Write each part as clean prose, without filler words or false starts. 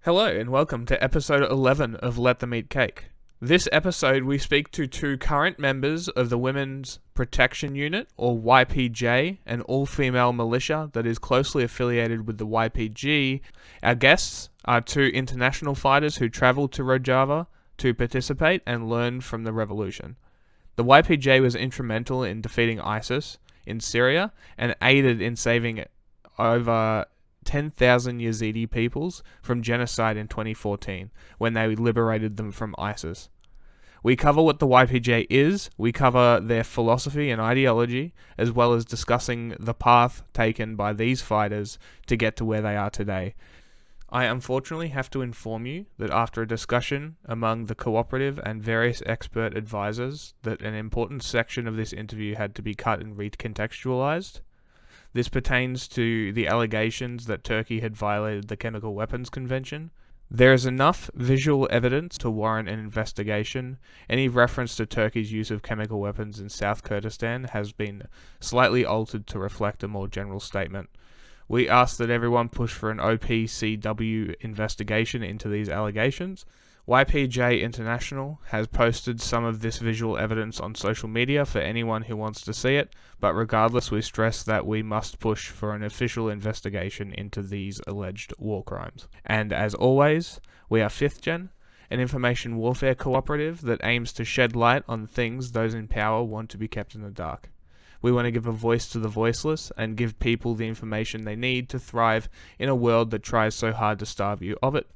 Hello and welcome to episode 11 of Let Them Eat Cake. This episode we speak to two current members of the Women's Protection Unit, or YPJ, an all-female militia that is closely affiliated with the YPG. Our guests are two international fighters who travelled to Rojava to participate and learn from the revolution. The YPJ was instrumental in defeating ISIS in Syria and aided in saving over 10,000 Yazidi peoples from genocide in 2014 when they liberated them from ISIS. We cover what the YPJ is, we cover their philosophy and ideology, as well as discussing the path taken by these fighters to get to where they are today. I unfortunately have to inform you that after a discussion among the cooperative and various expert advisors that an important section of this interview had to be cut and recontextualized. This pertains to the allegations that Turkey had violated the Chemical Weapons Convention. There is enough visual evidence to warrant an investigation. Any reference to Turkey's use of chemical weapons in South Kurdistan has been slightly altered to reflect a more general statement. We ask that everyone push for an OPCW investigation into these allegations. YPJ International has posted some of this visual evidence on social media for anyone who wants to see it, but regardless, we stress that we must push for an official investigation into these alleged war crimes. And as always, we are 5th Gen, an information warfare cooperative that aims to shed light on things those in power want to be kept in the dark. We want to give a voice to the voiceless and give people the information they need to thrive in a world that tries so hard to starve you of it.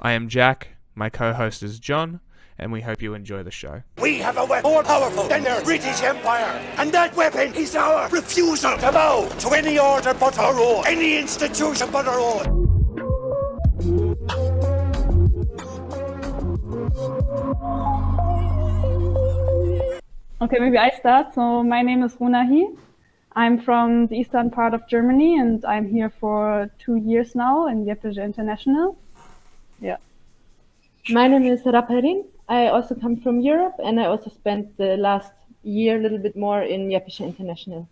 I am Jack. My co-host is John, and we hope you enjoy the show. We have a weapon more powerful than the British Empire, and that weapon is our refusal to bow to any order but our own, any institution but our own. Okay, maybe I start. So my name is Runahi. I'm from the eastern part of Germany, and I'm here for 2 years now in YPJ International. Yeah. My name is Raparin. I also come from Europe, and I also spent the last year a little bit more in YPJ International.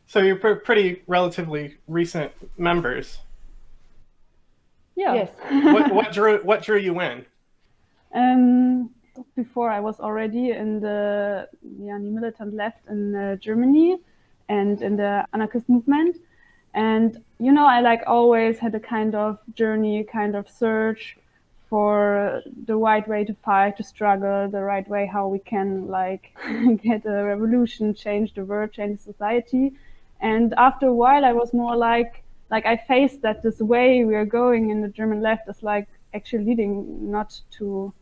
So you're pretty relatively recent members. Yeah. Yes. What drew you in? Before I was already in the militant left in Germany and in the anarchist movement. And, I always had a kind of journey, kind of search for the right way to fight, to struggle, the right way how we can get a revolution, change the world, change society. And after a while, I was more like I faced that this way we are going in the German left is actually leading not to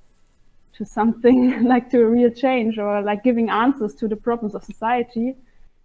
something to a real change or giving answers to the problems of society.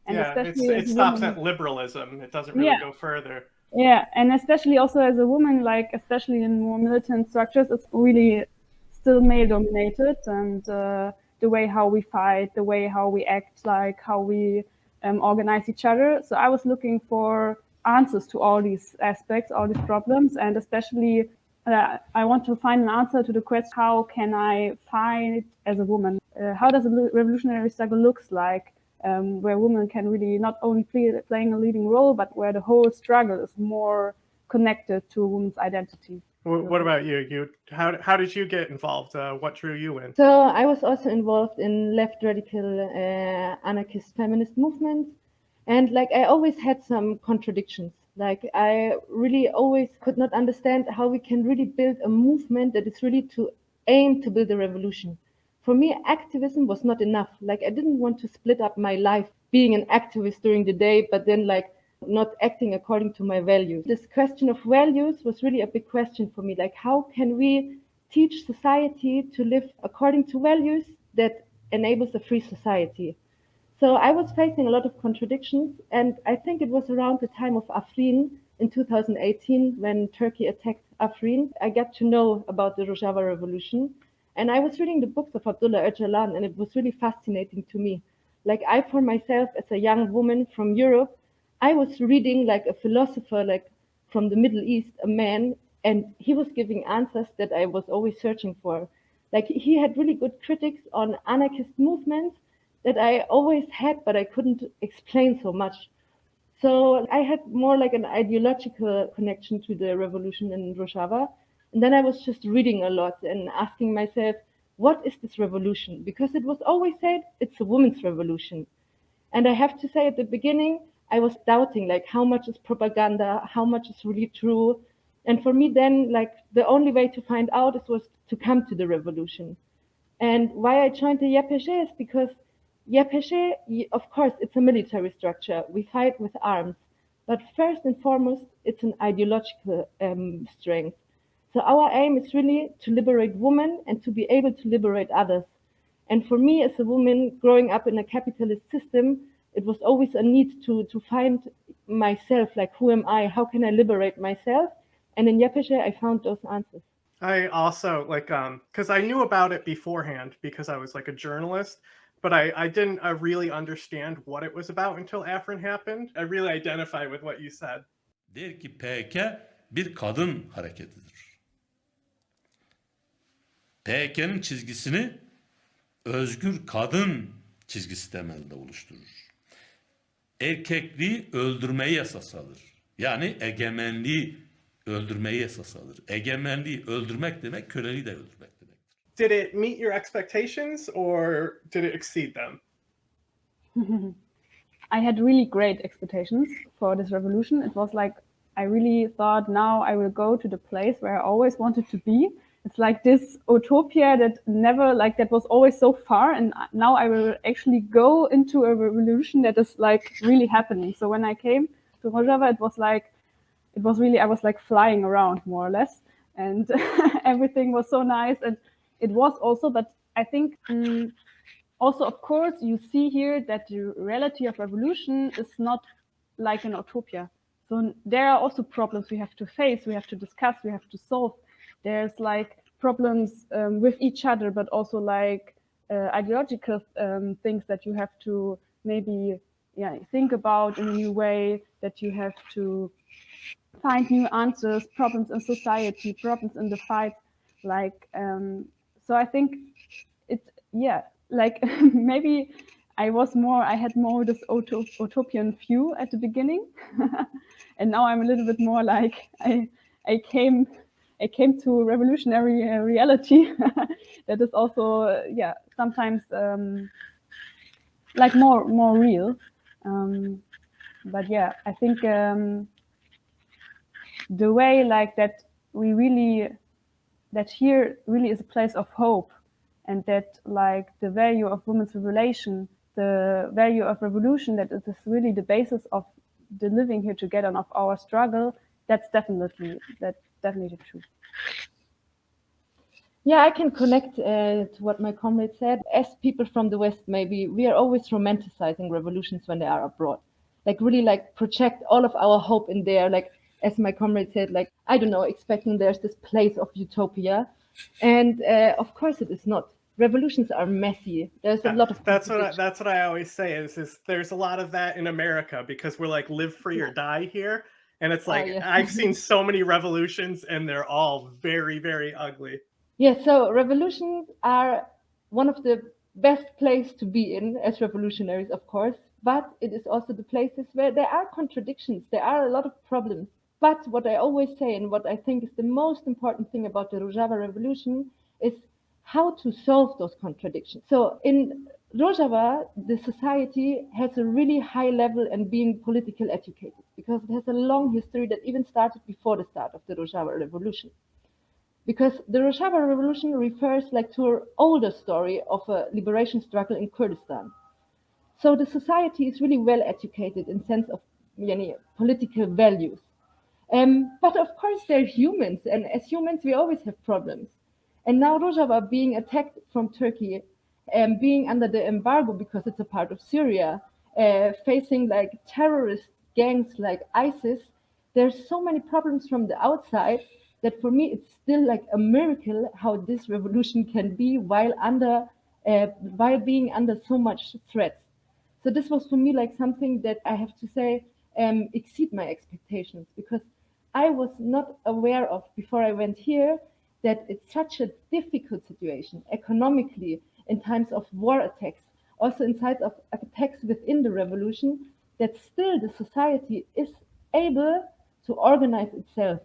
And especially it stops at liberalism. It doesn't really go further. Yeah, and especially also as a woman, especially in more militant structures, it's really still male-dominated, and the way how we fight, the way how we act, how we organize each other. So I was looking for answers to all these aspects, all these problems, and especially I want to find an answer to the question, how can I fight as a woman? How does a revolutionary struggle looks like? Where women can really not only playing a leading role, but where the whole struggle is more connected to a woman's identity. What about you? How did you get involved? What drew you in? So I was also involved in left radical anarchist feminist movements. And I always had some contradictions. I really always could not understand how we can really build a movement that is really to aim to build a revolution. For me, activism was not enough. I didn't want to split up my life being an activist during the day, but then not acting according to my values. This question of values was really a big question for me. How can we teach society to live according to values that enables a free society? So I was facing a lot of contradictions, and I think it was around the time of Afrin in 2018 when Turkey attacked Afrin. I got to know about the Rojava revolution. And I was reading the books of Abdullah Öcalan, and it was really fascinating to me. I, for myself, as a young woman from Europe, I was reading a philosopher, from the Middle East, a man, and he was giving answers that I was always searching for. He had really good critics on anarchist movements that I always had, but I couldn't explain so much. So I had more an ideological connection to the revolution in Rojava. And then I was just reading a lot and asking myself, what is this revolution? Because it was always said it's a women's revolution. And I have to say at the beginning, I was doubting like how much is propaganda, how much is really true. And for me then, like the only way to find out was to come to the revolution. And why I joined the YPJ is because YPJ, of course, it's a military structure. We fight with arms. But first and foremost, it's an ideological strength. So our aim is really to liberate women and to be able to liberate others. And for me, as a woman growing up in a capitalist system, it was always a need to find myself, like who am I? How can I liberate myself? And in YPJ, I found those answers. I also like because I knew about it beforehand because I was like a journalist, but I didn't really understand what it was about until Afrin happened. I really identify with what you said. Der ki PKK bir kadın hareketidir. PKK'nın çizgisini özgür kadın çizgisi temelinde oluşturur. Erkekliği öldürmeyi esas alır. Yani egemenliği öldürmeyi esas alır. Egemenliği öldürmek demek, köleliği de öldürmek demektir. Did it meet your expectations or did it exceed them? I had really great expectations for this revolution. It was like I really thought now I will go to the place where I always wanted to be. It's like this utopia that never, like that was always so far, and now I will actually go into a revolution that is like really happening. So when I came to Rojava, it was really, I was like flying around more or less, and everything was so nice. And it was also, but I think also, of course, you see here that the reality of revolution is not like an utopia. So there are also problems we have to face, we have to discuss, we have to solve. There's like problems with each other, but also like ideological things that you have to maybe think about in a new way, that you have to find new answers, problems in society, problems in the fight. Like, so I think it's, like maybe I had more this utopian view at the beginning. And now I'm a little bit more like, I came to revolutionary reality that is also, sometimes like more real. But yeah, I think the way like that that here really is a place of hope, and that like the value of women's liberation, the value of revolution, that it is really the basis of the living here together and of our struggle. That's definitely true. Yeah, I can connect to what my comrade said. As people from the West, maybe we are always romanticizing revolutions when they are abroad, like really like project all of our hope in there. Like as my comrade said, like I don't know, expecting there's this place of utopia, and of course it is not. Revolutions are messy. There's a lot of that's what I always say is there's a lot of that in America because we're like live free or die here, and it's like I've seen so many revolutions and they're all very, very ugly. Yeah, so revolutions are one of the best places to be in as revolutionaries, of course, but it is also the places where there are contradictions, there are a lot of problems. But what I always say, and what I think is the most important thing about the Rojava revolution, is how to solve those contradictions. So in Rojava, the society has a really high level in being politically educated, because it has a long history that even started before the start of the Rojava revolution. Because the Rojava revolution refers like to an older story of a liberation struggle in Kurdistan. So the society is really well educated in sense of political values. But of course they're humans, and as humans we always have problems. And now Rojava being attacked from Turkey, being under the embargo because it's a part of Syria, facing like terrorist gangs like ISIS, there's so many problems from the outside that for me it's still like a miracle how this revolution can be while being under so much threat. So this was for me like something that I have to say exceed my expectations, because I was not aware of before I went here that it's such a difficult situation economically in times of war attacks, also in times of attacks within the revolution, that still the society is able to organize itself.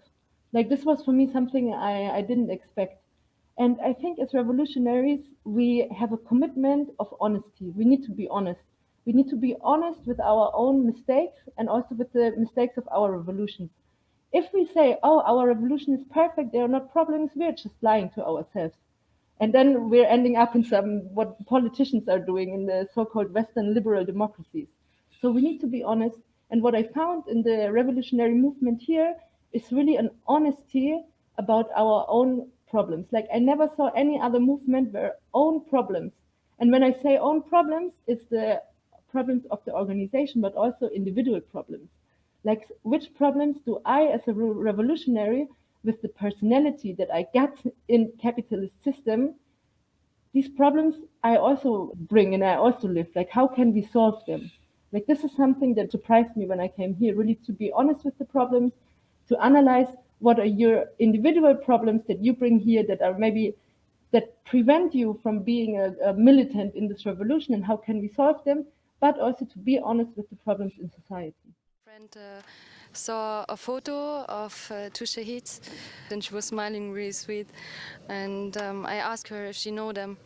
Like this was for me something I didn't expect. And I think as revolutionaries, we have a commitment of honesty. We need to be honest. We need to be honest with our own mistakes and also with the mistakes of our revolutions. If we say, oh, our revolution is perfect, there are no problems, we're just lying to ourselves. And then we're ending up in some what politicians are doing in the so-called Western liberal democracies. So we need to be honest. And what I found in the revolutionary movement here is really an honesty about our own problems. Like I never saw any other movement where own problems. And when I say own problems, it's the problems of the organization, but also individual problems. Like which problems do I, as a revolutionary, with the personality that I get in capitalist system, these problems I also bring and I also live. Like how can we solve them? Like this is something that surprised me when I came here, really to be honest with the problems, to analyze what are your individual problems that you bring here that are maybe that prevent you from being a militant in this revolution and how can we solve them, but also to be honest with the problems in society. Friend saw a photo of two shaheeds and she was smiling really sweet, and I asked her if she know them,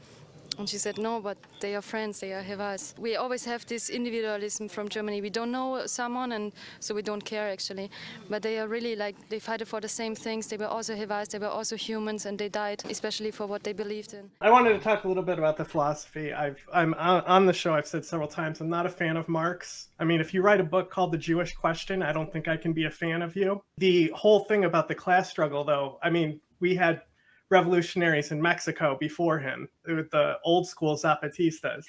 and she said no, but they are friends, they are Hevas. We always have this individualism from Germany. We don't know someone and so we don't care actually, but they are really like, they fight for the same things. They were also Hevas, they were also humans, and they died especially for what they believed in. I wanted to talk a little bit about the philosophy. I'm on the show, I've said several times, I'm not a fan of Marx. I mean, if you write a book called The Jewish Question, I don't think I can be a fan of you. The whole thing about the class struggle, though, I mean, we had revolutionaries in Mexico before him, with the old school Zapatistas.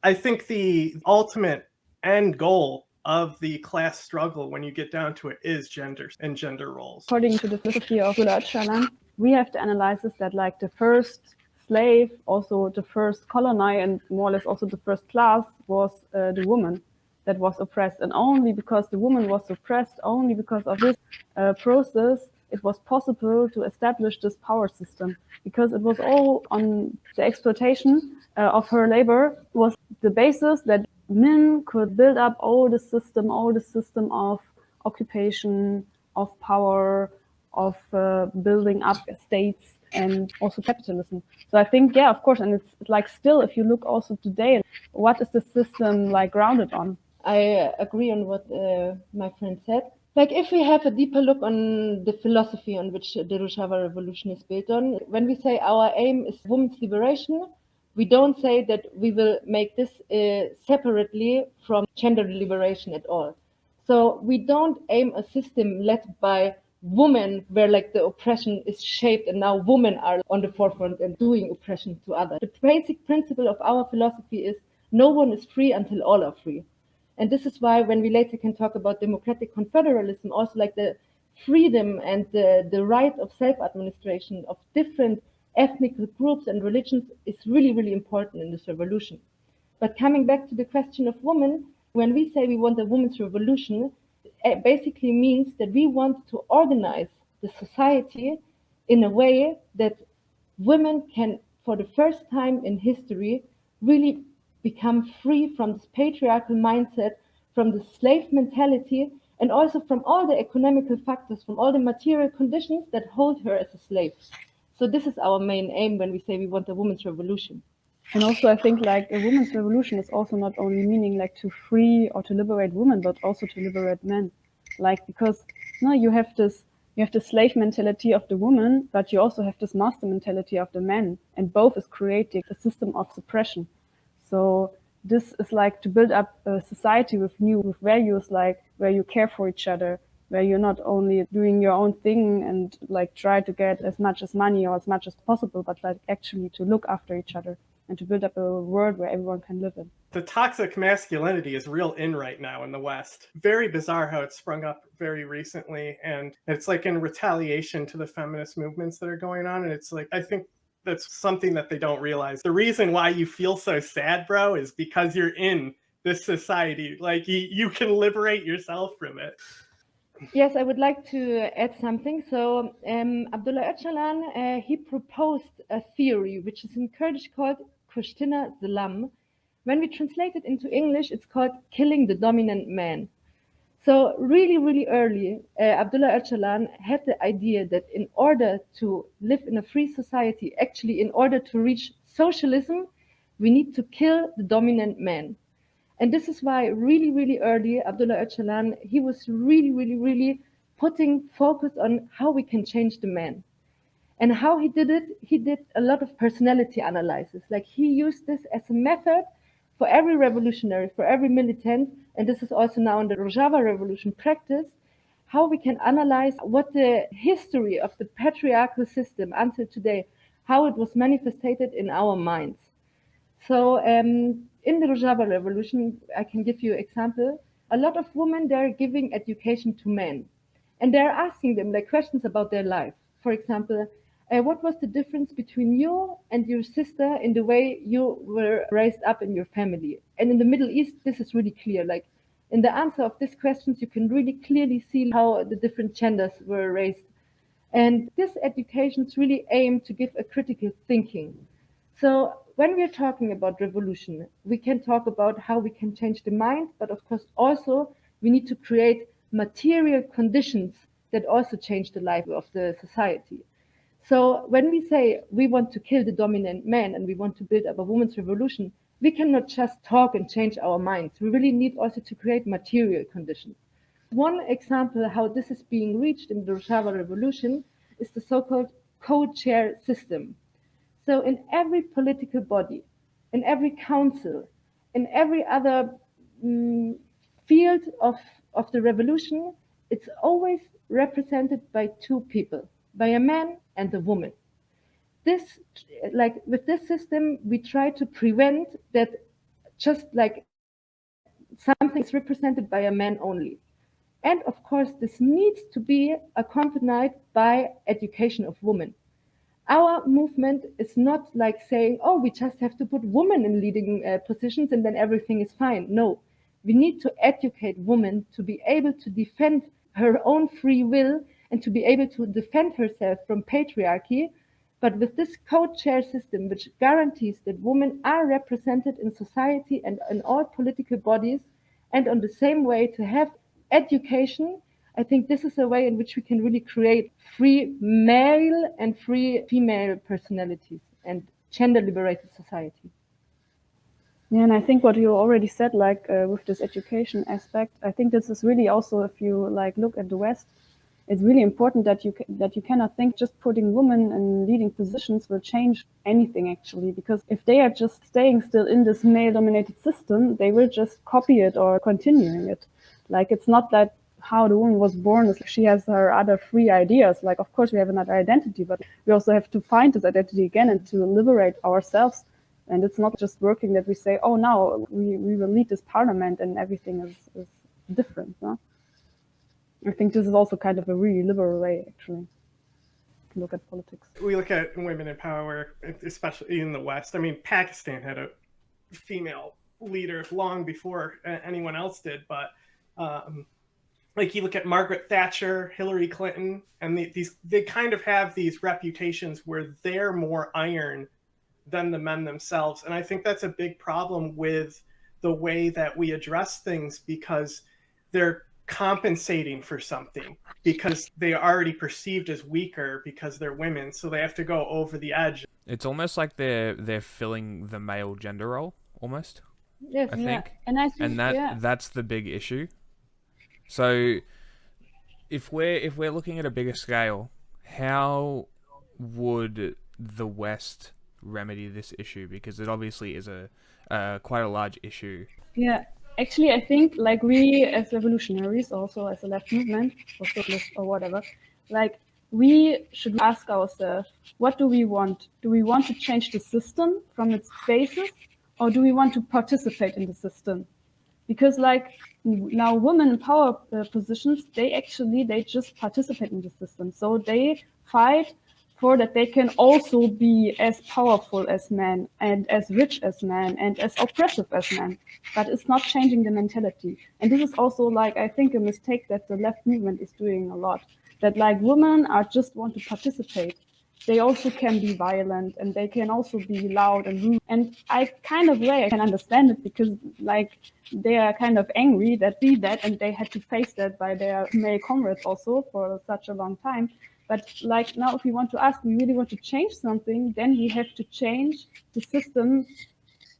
I think the ultimate end goal of the class struggle, when you get down to it, is gender and gender roles. According to the philosophy of Öcalan, we have to analyze this that like the first slave, also the first colony, and more or less also the first class was the woman that was oppressed. And only because the woman was oppressed, only because of this process, it was possible to establish this power system, because it was all on the exploitation of her labor was the basis that men could build up all the system of occupation, of power, of building up states, and also capitalism. So I think, yeah, of course, and it's like still, if you look also today, what is the system like grounded on? I agree on what my friend said. Like if we have a deeper look on the philosophy on which the Rojava revolution is built on, when we say our aim is women's liberation, we don't say that we will make this separately from gender liberation at all. So we don't aim a system led by women where like the oppression is shaped and now women are on the forefront and doing oppression to others. The basic principle of our philosophy is no one is free until all are free. And this is why when we later can talk about democratic confederalism, also like the freedom and the right of self-administration of different ethnic groups and religions is really, really important in this revolution. But coming back to the question of women, when we say we want a women's revolution, it basically means that we want to organize the society in a way that women can, for the first time in history, really become free from this patriarchal mindset, from the slave mentality, and also from all the economical factors, from all the material conditions that hold her as a slave. So this is our main aim when we say we want a women's revolution. And also, I think like a women's revolution is also not only meaning like to free or to liberate women, but also to liberate men. Like because you have the slave mentality of the woman, but you also have this master mentality of the men, and both is creating a system of suppression. So this is like to build up a society with values, like where you care for each other, where you're not only doing your own thing and like try to get as much as money or as much as possible, but like actually to look after each other and to build up a world where everyone can live in. The toxic masculinity is real in right now in the West. Very bizarre how it sprung up very recently, and it's like in retaliation to the feminist movements that are going on. And it's like, I think that's something that they don't realize. The reason why you feel so sad, bro, is because you're in this society. Like you can liberate yourself from it. Yes, I would like to add something. So Abdullah Öcalan, he proposed a theory which is in Kurdish called Kushtina Zalam. When we translate it into English, it's called killing the dominant man. So really, really early, Abdullah Öcalan had the idea that in order to live in a free society, actually in order to reach socialism, we need to kill the dominant man. And this is why really, really early, Abdullah Öcalan, he was really, really, really putting focus on how we can change the man. And how he did it, he did a lot of personality analysis. Like he used this as a method for every revolutionary, for every militant, and this is also now in the Rojava revolution practice, how we can analyze what the history of the patriarchal system until today, how it was manifested in our minds. So in the Rojava revolution, I can give you an example. A lot of women, they're giving education to men. And they're asking them like questions about their life. For example, what was the difference between you and your sister in the way you were raised up in your family? And in the Middle East, this is really clear. Like in the answer of these questions, you can really clearly see how the different genders were raised. And this educations really aim to give a critical thinking. So when we're talking about revolution, we can talk about how we can change the mind, but of course also we need to create material conditions that also change the life of the society. So when we say we want to kill the dominant man and we want to build up a women's revolution, we cannot just talk and change our minds. We really need also to create material conditions. One example how this is being reached in the Rojava revolution is the so-called co-chair system. So in every political body, in every council, in every other field of the revolution, it's always represented by two people, by a man and a woman. This, like with this system, we try to prevent that just like something is represented by a man only. And of course, this needs to be accompanied by education of women. Our movement is not like saying, oh, we just have to put women in leading positions and then everything is fine. No, we need to educate women to be able to defend her own free will and to be able to defend herself from patriarchy. But with this co-chair system, which guarantees that women are represented in society and in all political bodies, and on the same way to have education, I think this is a way in which we can really create free male and free female personalities and gender liberated society. Yeah, and I think what you already said, like with this education aspect, I think this is really also, if you like look at the West, it's really important that you cannot think just putting women in leading positions will change anything actually, because if they are just staying still in this male-dominated system, they will just copy it or continuing it. Like it's not that how the woman was born is like she has her other free ideas. Like of course we have another identity, but we also have to find this identity again and to liberate ourselves. And it's not just working that we say, oh, now we will lead this parliament and everything is different. No? I think this is also kind of a really liberal way, actually, to look at politics. We look at women in power, especially in the West. I mean, Pakistan had a female leader long before anyone else did, but like you look at Margaret Thatcher, Hillary Clinton, and they kind of have these reputations where they're more iron than the men themselves. And I think that's a big problem with the way that we address things, because they're compensating for something, because they are already perceived as weaker because they're women, so they have to go over the edge. It's almost like they're filling the male gender role, almost. Yes, I think. And I think that's the big issue. So if we're looking at a bigger scale, how would the West remedy this issue? Because it obviously is a quite a large issue. Yeah, actually, I think like we as revolutionaries, also as a left movement or socialist or whatever, like we should ask ourselves, what do we want? Do we want to change the system from its basis, or do we want to participate in the system? Because like now women in power positions, they just participate in the system. So they fight for that they can also be as powerful as men and as rich as men and as oppressive as men. But it's not changing the mentality. And this is also like, I think, a mistake that the left movement is doing a lot. That like women are just want to participate. they also can be violent and they can also be loud and rude. And I kind of way I can understand it, because like they are kind of angry that see that, and they had to face that by their male comrades also for such a long time. But like now, if we want to ask, we really want to change something, then we have to change the system,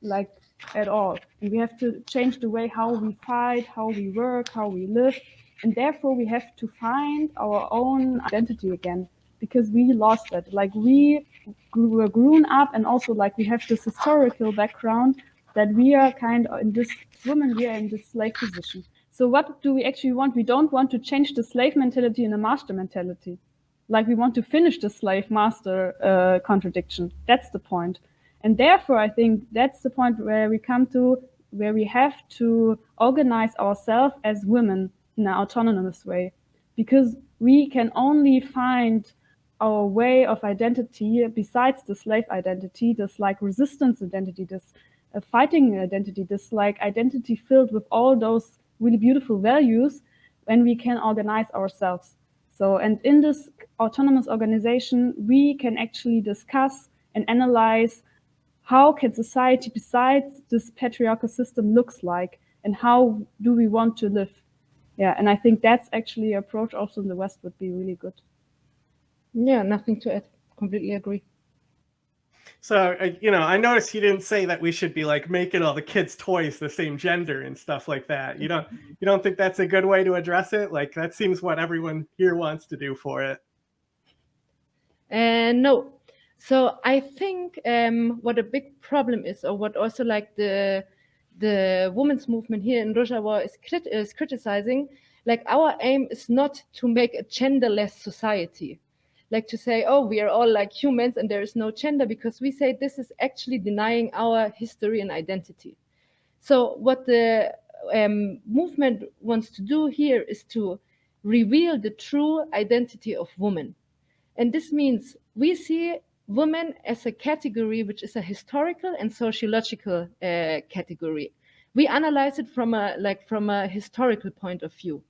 like at all. And we have to change the way how we fight, how we work, how we live. And therefore we have to find our own identity again, because we lost it. Like we were grown up, and also like we have this historical background that we are kind of in this women, we are in this slave position. So what do we actually want? We don't want to change the slave mentality in a master mentality. Like we want to finish the slave master contradiction. That's the point. And therefore, I think that's the point where we come to, where we have to organize ourselves as women in an autonomous way, because we can only find our way of identity besides the slave identity, this like resistance identity, this fighting identity, this like identity filled with all those really beautiful values, when we can organize ourselves. So, and in this autonomous organization, we can actually discuss and analyze how can society besides this patriarchal system looks like, and how do we want to live. Yeah, and I think that's actually an approach also in the West would be really good. Yeah, nothing to add. Completely agree. So, I noticed you didn't say that we should be like making all the kids' toys the same gender and stuff like that. You don't think that's a good way to address it? Like that seems what everyone here wants to do for it. No. So I think what a big problem is, or what also like the women's movement here in Rojava is criticizing, like our aim is not to make a genderless society, like to say, oh, we are all like humans and there is no gender, because we say this is actually denying our history and identity. So what the movement wants to do here is to reveal the true identity of women. And this means we see women as a category which is a historical and sociological category. We analyze it from a historical point of view.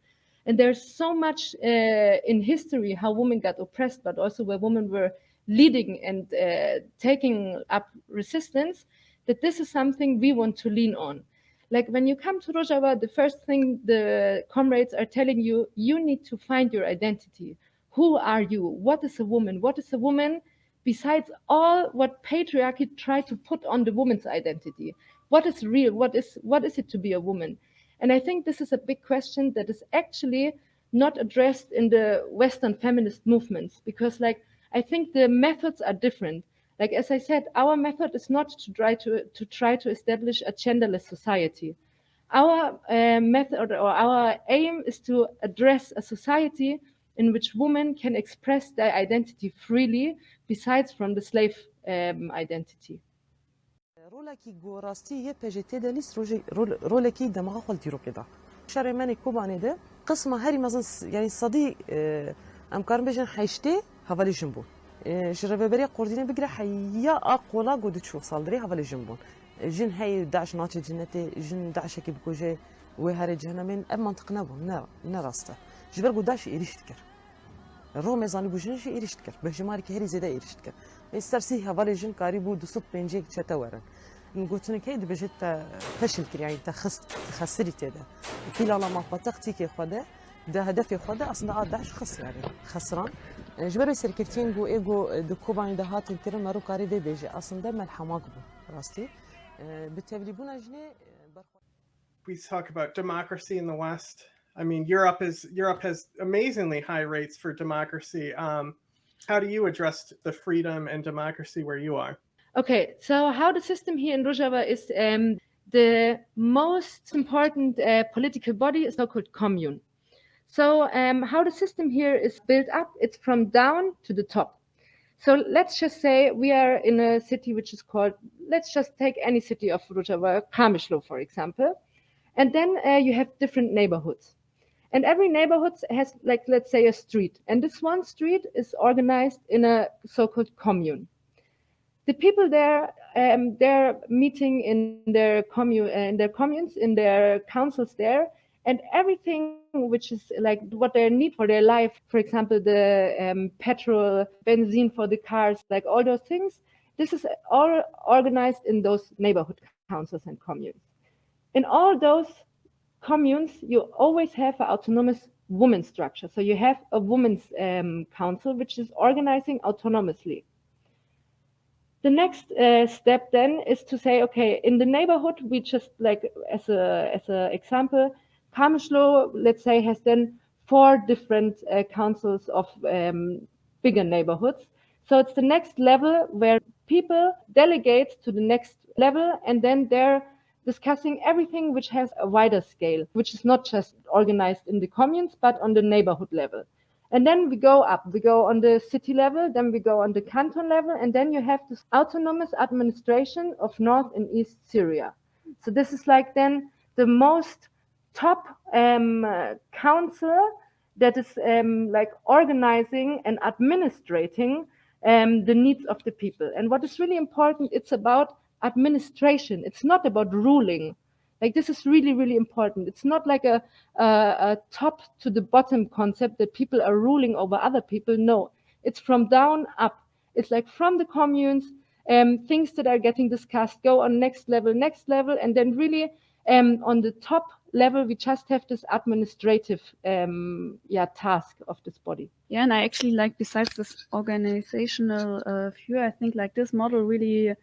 And there's so much in history how women got oppressed, but also where women were leading and taking up resistance, that this is something we want to lean on. Like when you come to Rojava, the first thing the comrades are telling you, you need to find your identity. Who are you? What is a woman? What is a woman besides all what patriarchy tried to put on the woman's identity? What is real? What is it to be a woman? And I think this is a big question that is actually not addressed in the Western feminist movements, because like I think the methods are different. Like as I said, our method is not to try to establish a genderless society. Our method or our aim is to address a society in which women can express their identity freely, besides from the slave identity. رولکی گوراستی پجته دلیس رولکی دماغ خال تیرو کدا. شر منی کوبانه ده قسم هری مثلا يعني صديق امكار بيجن حيشتي هفالي جنبون. شرب بري قردينه بقرا حيا اقولا قد تشوف صالري هفالي جنبون. جن هاي داعش ناتي جنتي جن داعش كي بكوجي وهاري جهنمين ام منطقنا بو نراسته. جبر قداش إيريشتكر. الروم يزاني بوجنش إيريشتكر. بهجماري كهري زيدا إيريشتكر. استرسي هفالي جن كاريبو دوسط بينجيك شتاورن. نقولتني كيد بجت فشل كري يعني تخسري تدا. كلا لما بطقتي كي خدا ده هدفي خدا أصلا داعش خسر يعني خسران. جبر سركتين جو إيجو دكوباني ده هات الكريم مارو كاري بيجي أصلا ده ملحماق بو راستي. بتبليبونا جني. We talk about democracy in the West. I mean, Europe has amazingly high rates for democracy. How do you address the freedom and democracy where you are? Okay, so how the system here in Rojava is the most important political body is so-called commune. So how the system here is built up, it's from down to the top. So let's just say we are in a city which is called, let's just take any city of Rojava, Kamishlo, for example. And then you have different neighborhoods. And every neighborhood has, like, let's say a street. And this one street is organized in a so-called commune. The people there, they're meeting in their communes, in their councils there, and everything which is like what they need for their life. For example, the petrol, benzene for the cars, like all those things. This is all organized in those neighborhood councils and communes. In all those communes, you always have an autonomous woman structure. So you have a women's council, which is organizing autonomously. The next step then is to say, okay, in the neighborhood, we just like as a example, Kamishlo, let's say, has then 4 different councils of bigger neighborhoods. So it's the next level where people delegate to the next level, and then they're discussing everything which has a wider scale, which is not just organized in the communes, but on the neighborhood level. And then we go up, we go on the city level, then we go on the canton level, and then you have this autonomous administration of North and East Syria. So this is like then the most top council that is like organizing and administrating the needs of the people. And what is really important, it's about administration. It's not about ruling. Like this is really, really important. It's not like a top to the bottom concept that people are ruling over other people. No, it's from down up. It's like from the communes, things that are getting discussed go on next level, and then really on the top level, we just have this administrative task of this body. Yeah, and I actually like, besides this organizational view, I think like this model really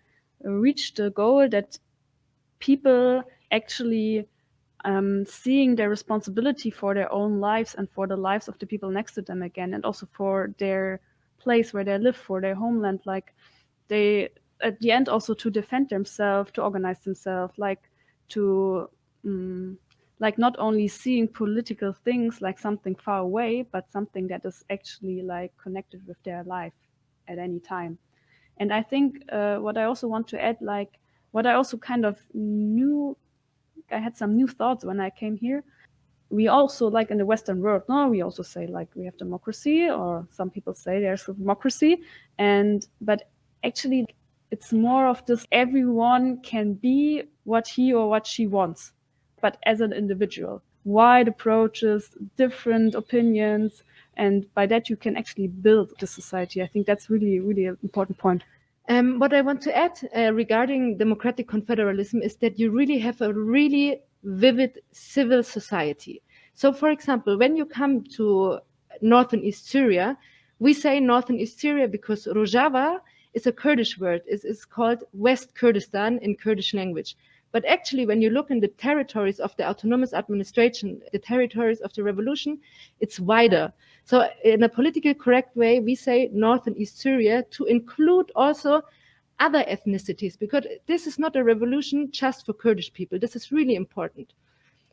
reached the goal that people actually seeing their responsibility for their own lives and for the lives of the people next to them again, and also for their place where they live, for their homeland, like they at the end also to defend themselves, to organize themselves, like to like not only seeing political things like something far away, but something that is actually like connected with their life at any time. And I think what I also want to add, like what I also kind of knew, I had some new thoughts when I came here. We also, like in the Western world, no, we also say like we have democracy, or some people say there's democracy, but actually it's more of this: everyone can be what he or what she wants, but as an individual. Wide approaches, different opinions, and by that you can actually build the society. I think that's really, really an important point. What I want to add regarding democratic confederalism is that you really have a really vivid civil society. So, for example, when you come to North and East Syria, we say North and East Syria because Rojava is a Kurdish word. It's called West Kurdistan in Kurdish language. But actually, when you look in the territories of the autonomous administration, the territories of the revolution, it's wider. So in a politically correct way, we say North and East Syria to include also other ethnicities, because this is not a revolution just for Kurdish people. This is really important.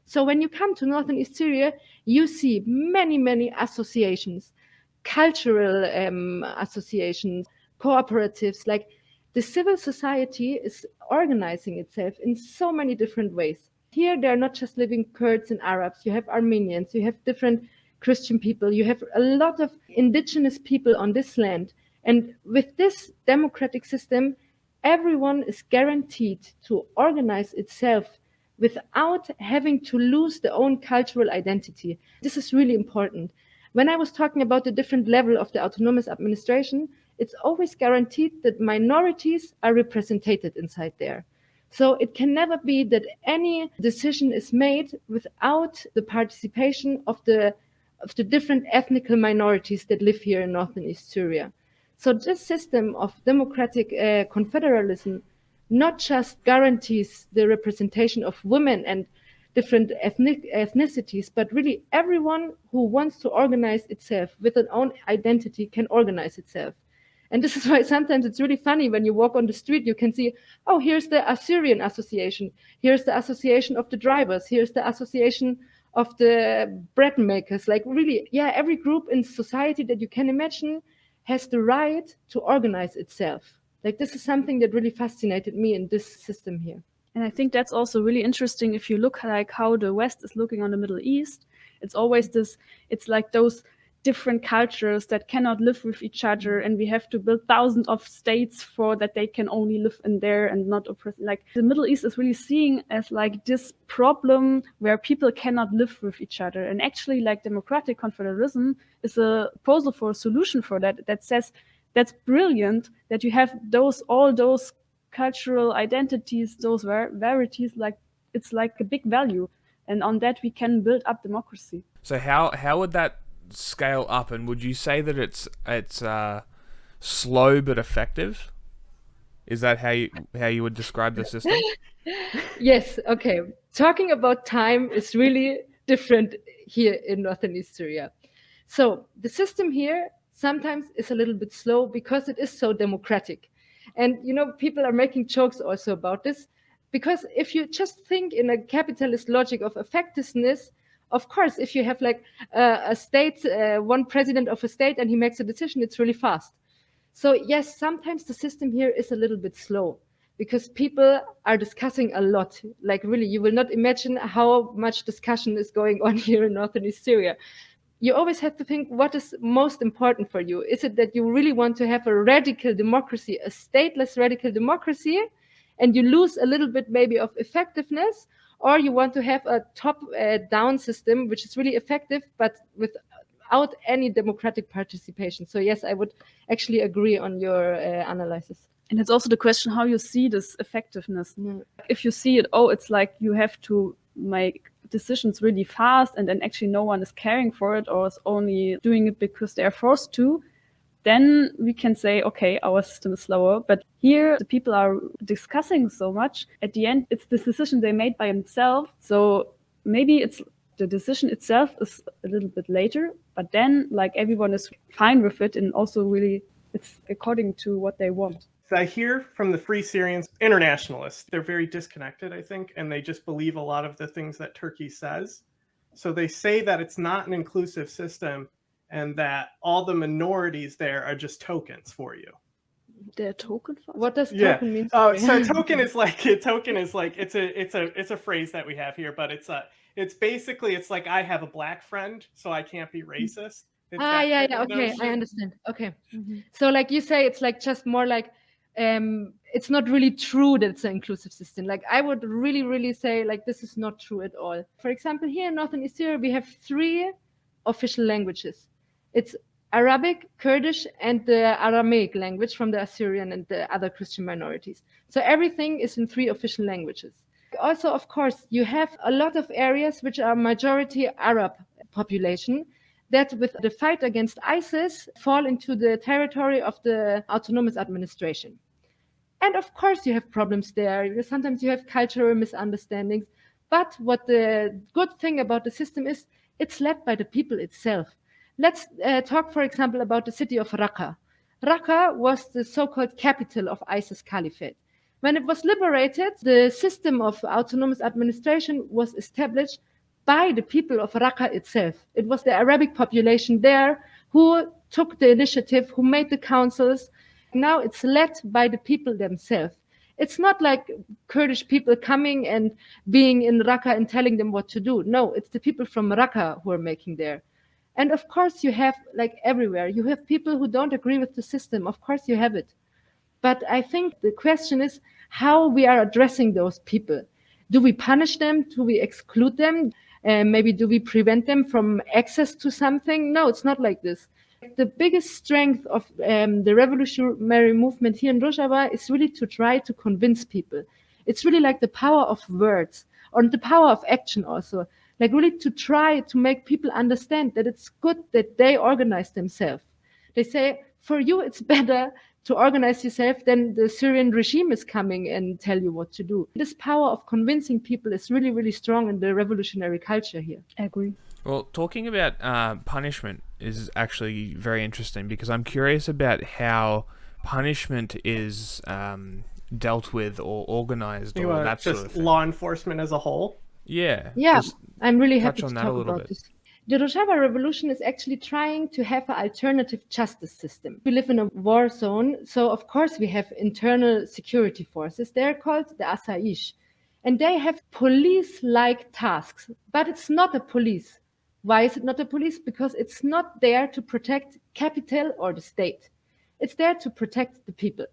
So when you come to North and East Syria, you see many, many associations, cultural associations, cooperatives, like the civil society is organizing itself in so many different ways. Here, there are not just living Kurds and Arabs. You have Armenians, you have different Christian people, you have a lot of indigenous people on this land. And with this democratic system, everyone is guaranteed to organize itself without having to lose their own cultural identity. This is really important. When I was talking about the different level of the autonomous administration, it's always guaranteed that minorities are represented inside there. So it can never be that any decision is made without the participation of the different ethnic minorities that live here in North and East Syria. So this system of democratic confederalism not just guarantees the representation of women and different ethnicities, but really everyone who wants to organize itself with an own identity can organize itself. And this is why sometimes it's really funny when you walk on the street, you can see, oh, here's the Assyrian Association, here's the Association of the Drivers, here's the Association of the Bread Makers. Like really, yeah, every group in society that you can imagine has the right to organize itself. Like this is something that really fascinated me in this system here. And I think that's also really interesting if you look like how the West is looking on the Middle East. It's always this, it's like those different cultures that cannot live with each other, and we have to build thousands of states for that they can only live in there and not oppress. Like the Middle East is really seen as like this problem where people cannot live with each other, and actually like democratic confederalism is a proposal for a solution for that, that says that's brilliant that you have all those cultural identities, those varieties, like it's like a big value, and on that we can build up democracy. So how would that scale up, and would you say that it's slow but effective? Is that how you would describe the system? Yes, okay. Talking about time is really different here in Northern East Syria. So the system here sometimes is a little bit slow because it is so democratic. And, you know, people are making jokes also about this, because if you just think in a capitalist logic of effectiveness, of course, if you have like a state, one president of a state, and he makes a decision, it's really fast. So yes, sometimes the system here is a little bit slow because people are discussing a lot. Like really, you will not imagine how much discussion is going on here in Northern East Syria. You always have to think, what is most important for you? Is it that you really want to have a radical democracy, a stateless radical democracy, and you lose a little bit maybe of effectiveness? Or you want to have a top-down system, which is really effective, but without any democratic participation? So yes, I would actually agree on your analysis. And it's also the question how you see this effectiveness. If you see it, it's like you have to make decisions really fast, and then actually no one is caring for it or is only doing it because they are forced to, then we can say, okay, our system is slower. But here, the people are discussing so much. At the end, it's this decision they made by themselves. So maybe it's the decision itself is a little bit later, but then like everyone is fine with it, and also really it's according to what they want. So I hear from the Free Syrians, internationalists, they're very disconnected, I think, and they just believe a lot of the things that Turkey says. So they say that it's not an inclusive system, and that all the minorities there are just tokens for you. They're token for? What does token mean? Oh, so token is like it's a phrase that we have here, but it's basically it's like I have a black friend, so I can't be racist. Okay, I understand. Okay, so like you say, it's like just more like it's not really true that it's an inclusive system. Like I would really say like this is not true at all. For example, here in Northern East Syria, we have 3 official languages. It's Arabic, Kurdish, and the Aramaic language from the Assyrian and the other Christian minorities. So everything is in 3 official languages. Also, of course, you have a lot of areas which are majority Arab population that with the fight against ISIS fall into the territory of the autonomous administration. And of course, you have problems there. Sometimes you have cultural misunderstandings. But what the good thing about the system is, it's led by the people itself. Let's talk, for example, about the city of Raqqa. Raqqa was the so-called capital of ISIS Caliphate. When it was liberated, the system of autonomous administration was established by the people of Raqqa itself. It was the Arabic population there who took the initiative, who made the councils. Now it's led by the people themselves. It's not like Kurdish people coming and being in Raqqa and telling them what to do. No, it's the people from Raqqa who are making there. And of course, you have, like everywhere, you have people who don't agree with the system. Of course, you have it. But I think the question is how we are addressing those people. Do we punish them? Do we exclude them? Maybe do we prevent them from access to something? No, it's not like this. The biggest strength of the revolutionary movement here in Rojava is really to try to convince people. It's really like the power of words or the power of action also. Like really to try to make people understand that it's good that they organize themselves. They say, for you, it's better to organize yourself than the Syrian regime is coming and tell you what to do. This power of convincing people is really, really strong in the revolutionary culture here. I agree. Well, talking about punishment is actually very interesting because I'm curious about how punishment is dealt with or organized or that sort of thing. Law enforcement as a whole? Yeah. Yeah, I'm really happy to on that talk a little about bit. this. The Rojava Revolution is actually trying to have an alternative justice system. We live in a war zone, so of course we have internal security forces. They're called the Asaish, and they have police-like tasks, but it's not a police. Why is it not the police? Because it's not there to protect capital or the state. It's there to protect the people.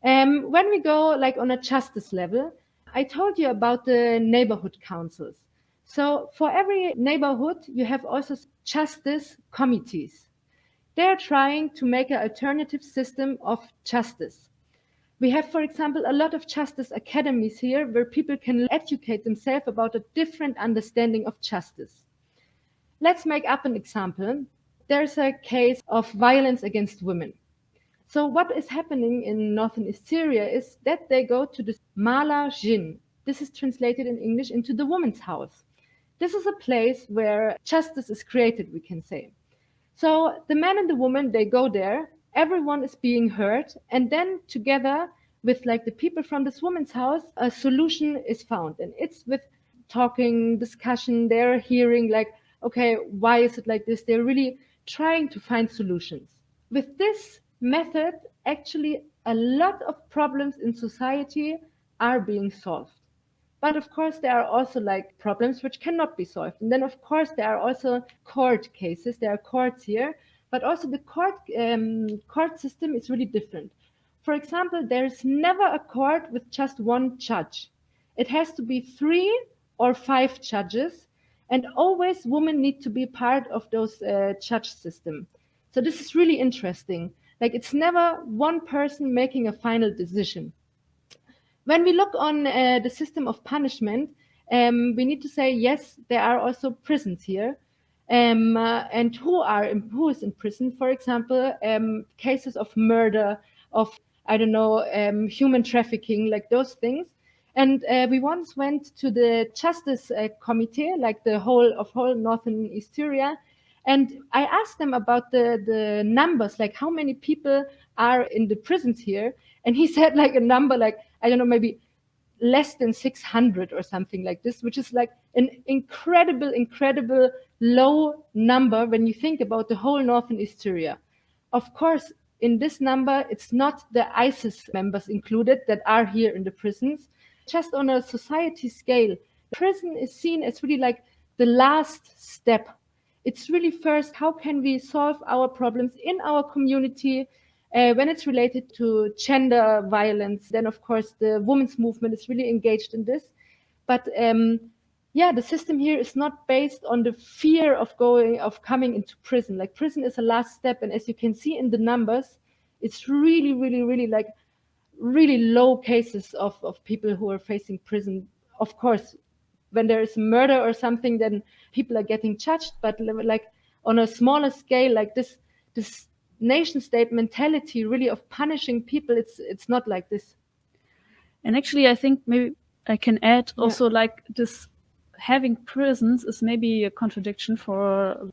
When we go like on a justice level, I told you about the neighborhood councils. So for every neighborhood, you have also justice committees. They're trying to make an alternative system of justice. We have, for example, a lot of justice academies here where people can educate themselves about a different understanding of justice. Let's make up an example. There's a case of violence against women. So what is happening in northern Syria is that they go to the Mala Jin. This is translated in English into the woman's house. This is a place where justice is created, we can say. So the man and the woman, they go there, everyone is being heard, and then together with like the people from this woman's house, a solution is found. And it's with talking, discussion, they're hearing like, okay, why is it like this? They're really trying to find solutions. With this method, actually a lot of problems in society are being solved. But of course, there are also like problems which cannot be solved. And then, of course, there are also court cases. There are courts here, but also the court system is really different. For example, there is never a court with just one judge. It has to be 3 or 5 judges, and always women need to be part of those judge system. So this is really interesting. Like it's never one person making a final decision. When we look on the system of punishment, we need to say, yes, there are also prisons here. And who is in prison? For example, cases of murder, of, I don't know, human trafficking, like those things. And we once went to the Justice Committee, like the whole Northern East Syria, and I asked them about the numbers, like how many people are in the prisons here. And he said like a number, like, I don't know, maybe less than 600 or something like this, which is like an incredible low number when you think about the whole northern East Syria. Of course, in this number, it's not the ISIS members included that are here in the prisons. Just on a society scale, prison is seen as really like the last step. It's really first, how can we solve our problems in our community? When it's related to gender violence, then of course the women's movement is really engaged in this. But the system here is not based on the fear of coming into prison. Like prison is a last step, and as you can see in the numbers, it's really like really low cases of people who are facing prison. Of course, when there is murder or something, then people are getting judged. But like on a smaller scale, like this nation state mentality really of punishing people, it's not like this. And actually I think maybe I can add also like this having prisons is maybe a contradiction for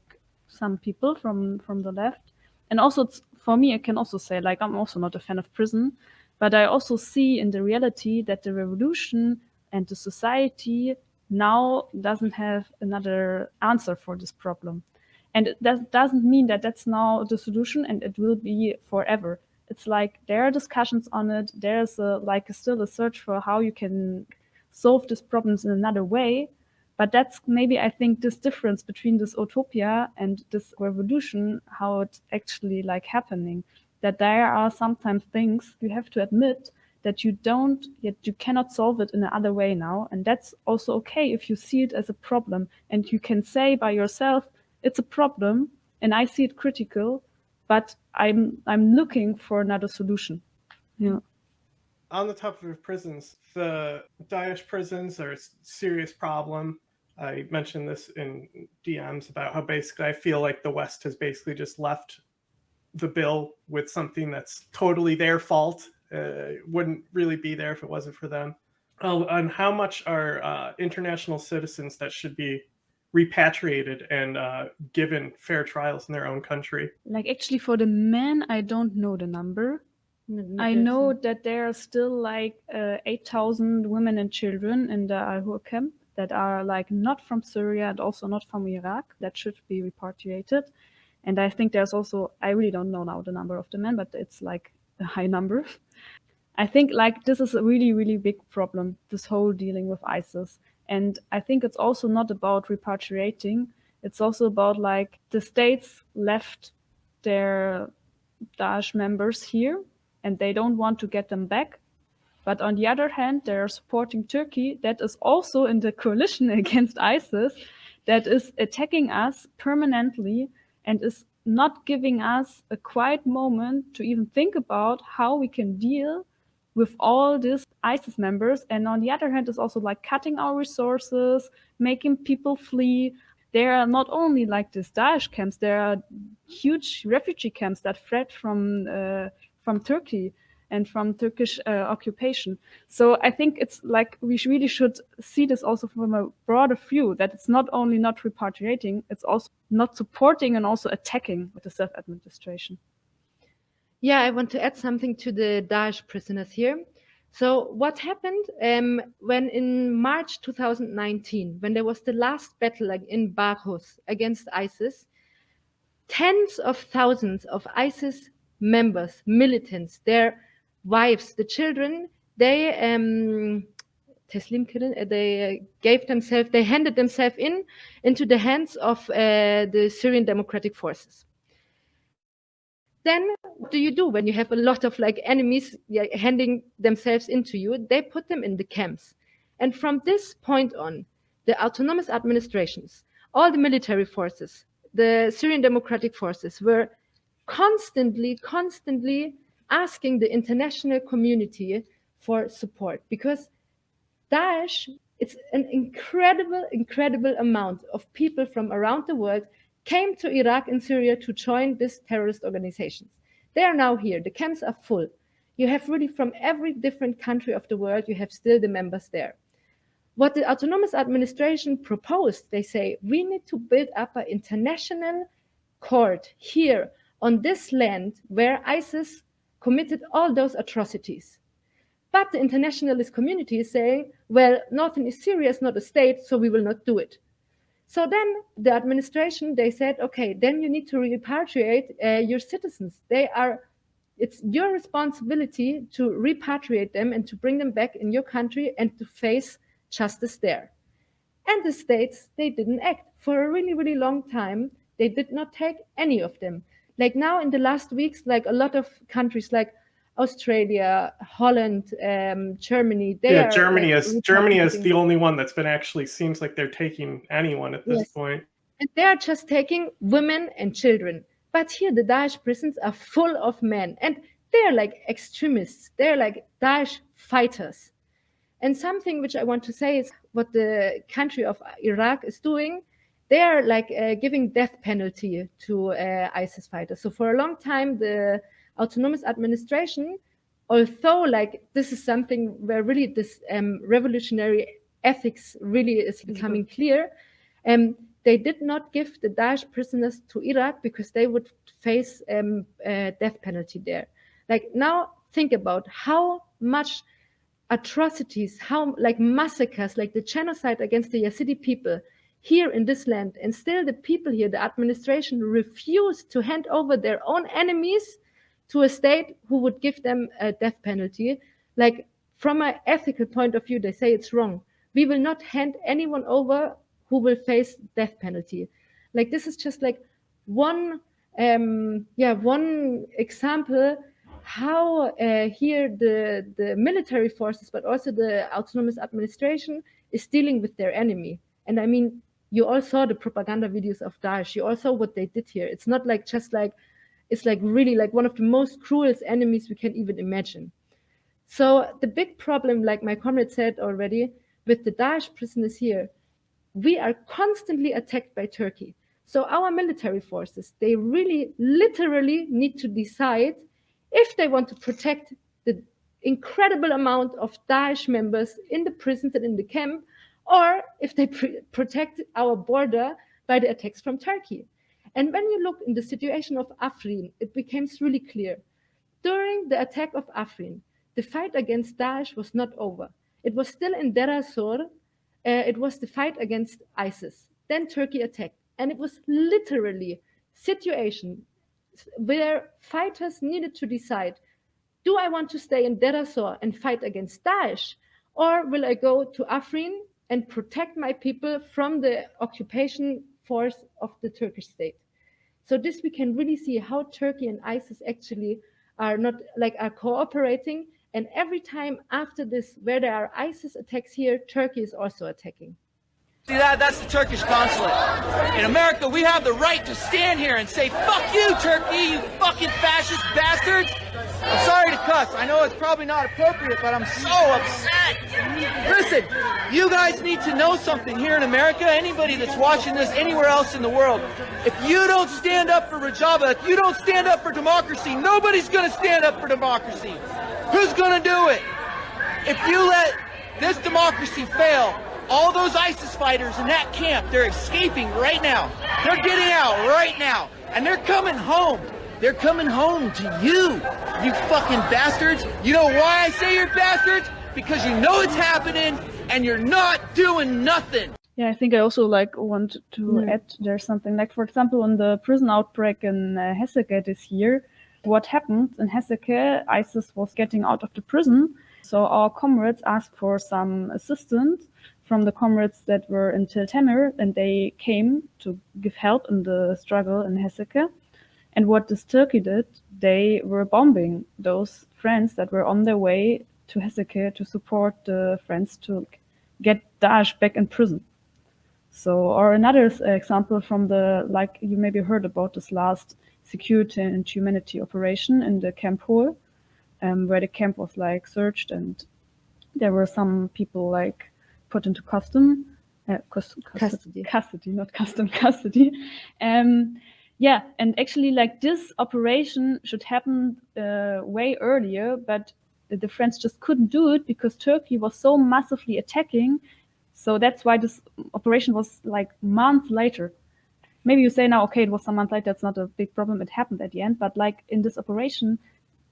some people from the left. And also for me, I can also say like I'm also not a fan of prison, but I also see in the reality that the revolution and the society now doesn't have another answer for this problem. And that doesn't mean that that's now the solution and it will be forever. It's like there are discussions on it. There's still a search for how you can solve these problems in another way. But that's maybe, I think, this difference between this utopia and this revolution, how it's actually like happening. That there are sometimes things you have to admit that you cannot solve it in another way now. And that's also okay if you see it as a problem and you can say by yourself, it's a problem and I see it critical, but I'm looking for another solution. Yeah. On the topic of prisons, the Daesh prisons are a serious problem. I mentioned this in DMs about how basically I feel like the West has basically just left the bill with something that's totally their fault. Wouldn't really be there if it wasn't for them. And how much are international citizens that should be repatriated and given fair trials in their own country? Like actually for the men, I don't know the number. I know that there are still like 8,000 women and children in the Al-Hur camp that are like not from Syria and also not from Iraq that should be repatriated. And I think there's also, I really don't know now the number of the men, but it's like a high number. I think like this is a really big problem, this whole dealing with ISIS. And I think it's also not about repatriating. It's also about like the states left their Daesh members here and they don't want to get them back. But on the other hand, they're supporting Turkey that is also in the coalition against ISIS, that is attacking us permanently and is not giving us a quiet moment to even think about how we can deal with all these ISIS members. And on the other hand, is also like cutting our resources, making people flee. There are not only like these Daesh camps, there are huge refugee camps that fled from Turkey and from Turkish occupation. So I think it's like we really should see this also from a broader view, that it's not only not repatriating, it's also not supporting and also attacking with the self-administration. Yeah, I want to add something to the Daesh prisoners here. So what happened when in March 2019, when there was the last battle like in Baghuz against ISIS, tens of thousands of ISIS members, militants, their wives, the children, they gave themselves, they handed themselves into the hands of the Syrian Democratic Forces. Then what do you do when you have a lot of like enemies handing themselves into you? They put them in the camps. And from this point on, the autonomous administrations, all the military forces, the Syrian Democratic Forces were constantly asking the international community for support, because Daesh, it's an incredible amount of people from around the world came to Iraq and Syria to join these terrorist organizations. They are now here. The camps are full. You have really from every different country of the world, you have still the members there. What the autonomous administration proposed, they say, we need to build up an international court here on this land where ISIS committed all those atrocities. But the internationalist community is saying, well, northern Syria is not a state, so we will not do it. So then the administration, they said, okay, then you need to repatriate your citizens. It's your responsibility to repatriate them and to bring them back in your country and to face justice there. And the states, they didn't act. For a really long time, they did not take any of them. Like now in the last weeks, like a lot of countries like Australia, Holland, Germany. Germany is the only one that's been actually seems like they're taking anyone at this point. And they are just taking women and children. But here the Daesh prisons are full of men, and they're like extremists. They're like Daesh fighters. And something which I want to say is what the country of Iraq is doing. They are like giving death penalty to ISIS fighters. So for a long time, the autonomous administration, although like this is something where really this revolutionary ethics really is becoming clear, they did not give the Daesh prisoners to Iraq because they would face death penalty there. Like now think about how much atrocities, how like massacres, like the genocide against the Yazidi people here in this land, and still the people here, the administration refused to hand over their own enemies to a state who would give them a death penalty. Like from an ethical point of view, they say it's wrong. We will not hand anyone over who will face death penalty. Like this is just like one example how here the military forces, but also the autonomous administration is dealing with their enemy. And I mean, you all saw the propaganda videos of Daesh. You all saw what they did here. It's not like just like, it's like really like one of the most cruelest enemies we can even imagine. So the big problem, like my comrade said already, with the Daesh prisoners here, we are constantly attacked by Turkey. So our military forces, they really literally need to decide if they want to protect the incredible amount of Daesh members in the prisons and in the camp, or if they protect our border by the attacks from Turkey. And when you look in the situation of Afrin, it becomes really clear. During the attack of Afrin, the fight against Daesh was not over. It was still in Deir ez-Zor. It was the fight against ISIS. Then Turkey attacked. And it was literally situation where fighters needed to decide, do I want to stay in Deir ez-Zor and fight against Daesh? Or will I go to Afrin and protect my people from the occupation force of the Turkish state. So this we can really see how Turkey and ISIS actually are cooperating. And every time after this, where there are ISIS attacks here, Turkey is also attacking. See that? That's the Turkish consulate. In America, we have the right to stand here and say, fuck you, Turkey, you fucking fascist bastards. I'm sorry to cuss. I know it's probably not appropriate, but I'm so upset. Listen, you guys need to know something here in America, anybody that's watching this anywhere else in the world. If you don't stand up for Rojava, if you don't stand up for democracy, nobody's going to stand up for democracy. Who's going to do it? If you let this democracy fail, all those ISIS fighters in that camp, they're escaping right now. They're getting out right now. And they're coming home. They're coming home to you, you fucking bastards. You know why I say you're bastards? Because you know it's happening and you're not doing nothing. Yeah, I think I also want to add there's something for example, on the prison outbreak in Heseke this year, what happened in Heseke, ISIS was getting out of the prison. So our comrades asked for some assistance from the comrades that were in Tel Temer, and they came to give help in the struggle in Heseke. And what this Turkey did, they were bombing those friends that were on their way to Heseke to support the friends to get Daesh back in prison. So, or another example from you maybe heard about this last security and humanity operation in the Camp Hol, where the camp was searched and there were some people put into custody, not custom, custody. Yeah, and actually this operation should happen way earlier, but the French just couldn't do it because Turkey was so massively attacking. So that's why this operation was months later. Maybe you say now, okay, it was some months later, that's not a big problem, it happened at the end. But in this operation,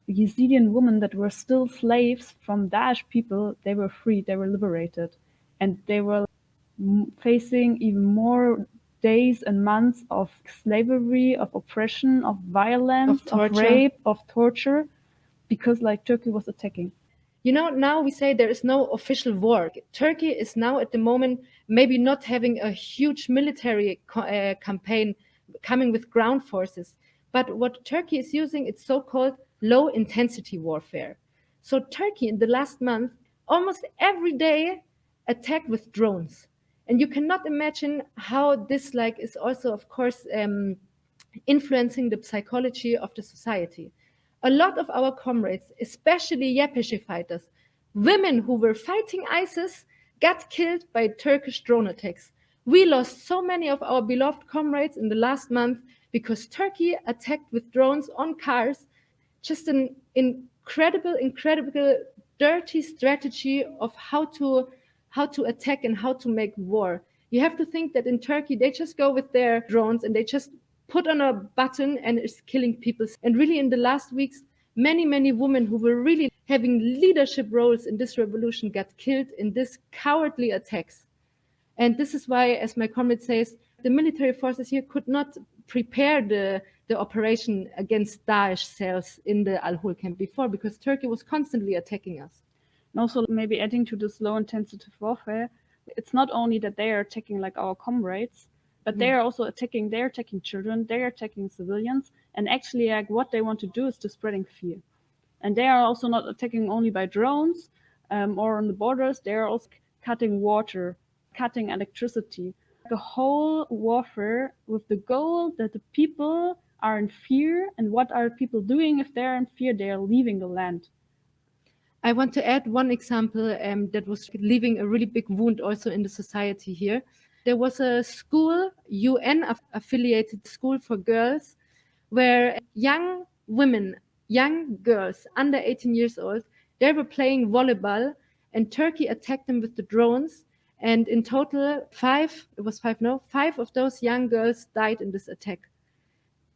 the Yazidi women that were still slaves from Daesh people, they were free, they were liberated. And they were facing even more days and months of slavery, of oppression, of violence, of rape, of torture, because Turkey was attacking. You know, now we say there is no official war. Turkey is now at the moment maybe not having a huge military campaign coming with ground forces. But what Turkey is using, it's so-called low-intensity warfare. So Turkey in the last month, almost every day attacked with drones. And you cannot imagine how this is also, of course, influencing the psychology of the society. A lot of our comrades, especially YPJ fighters, women who were fighting ISIS, got killed by Turkish drone attacks. We lost so many of our beloved comrades in the last month because Turkey attacked with drones on cars. Just an incredible, dirty strategy of how to attack and how to make war. You have to think that in Turkey, they just go with their drones and they just put on a button and it's killing people. And really in the last weeks, many women who were really having leadership roles in this revolution got killed in this cowardly attacks. And this is why, as my comrade says, the military forces here could not prepare the operation against Daesh cells in the Al-Hol camp before, because Turkey was constantly attacking us. And also maybe adding to this low-intensity warfare, it's not only that they are attacking our comrades, but they are also attacking children, they are attacking civilians, and actually what they want to do is to spreading fear. And they are also not attacking only by drones or on the borders, they are also cutting water, cutting electricity. The whole warfare with the goal that the people are in fear, and what are people doing if they're in fear? They are leaving the land. I want to add one example that was leaving a really big wound also in the society here. There was a school, UN-affiliated school for girls, where young women, young girls under 18 years old, they were playing volleyball, and Turkey attacked them with the drones. And in total, 5 of those young girls died in this attack.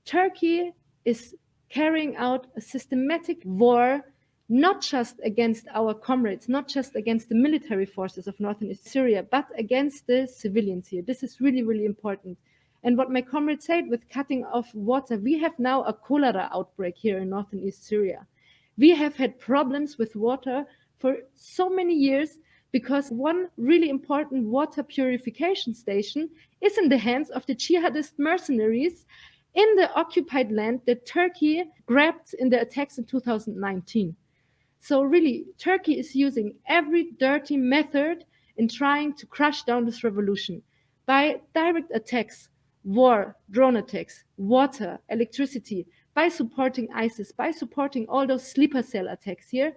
Turkey is carrying out a systematic war, not just against our comrades, not just against the military forces of northern East Syria, but against the civilians here. This is really important. And what my comrade said with cutting off water, we have now a cholera outbreak here in northern East Syria. We have had problems with water for so many years because one really important water purification station is in the hands of the jihadist mercenaries in the occupied land that Turkey grabbed in the attacks in 2019. So really, Turkey is using every dirty method in trying to crush down this revolution by direct attacks, war, drone attacks, water, electricity, by supporting ISIS, by supporting all those sleeper cell attacks here.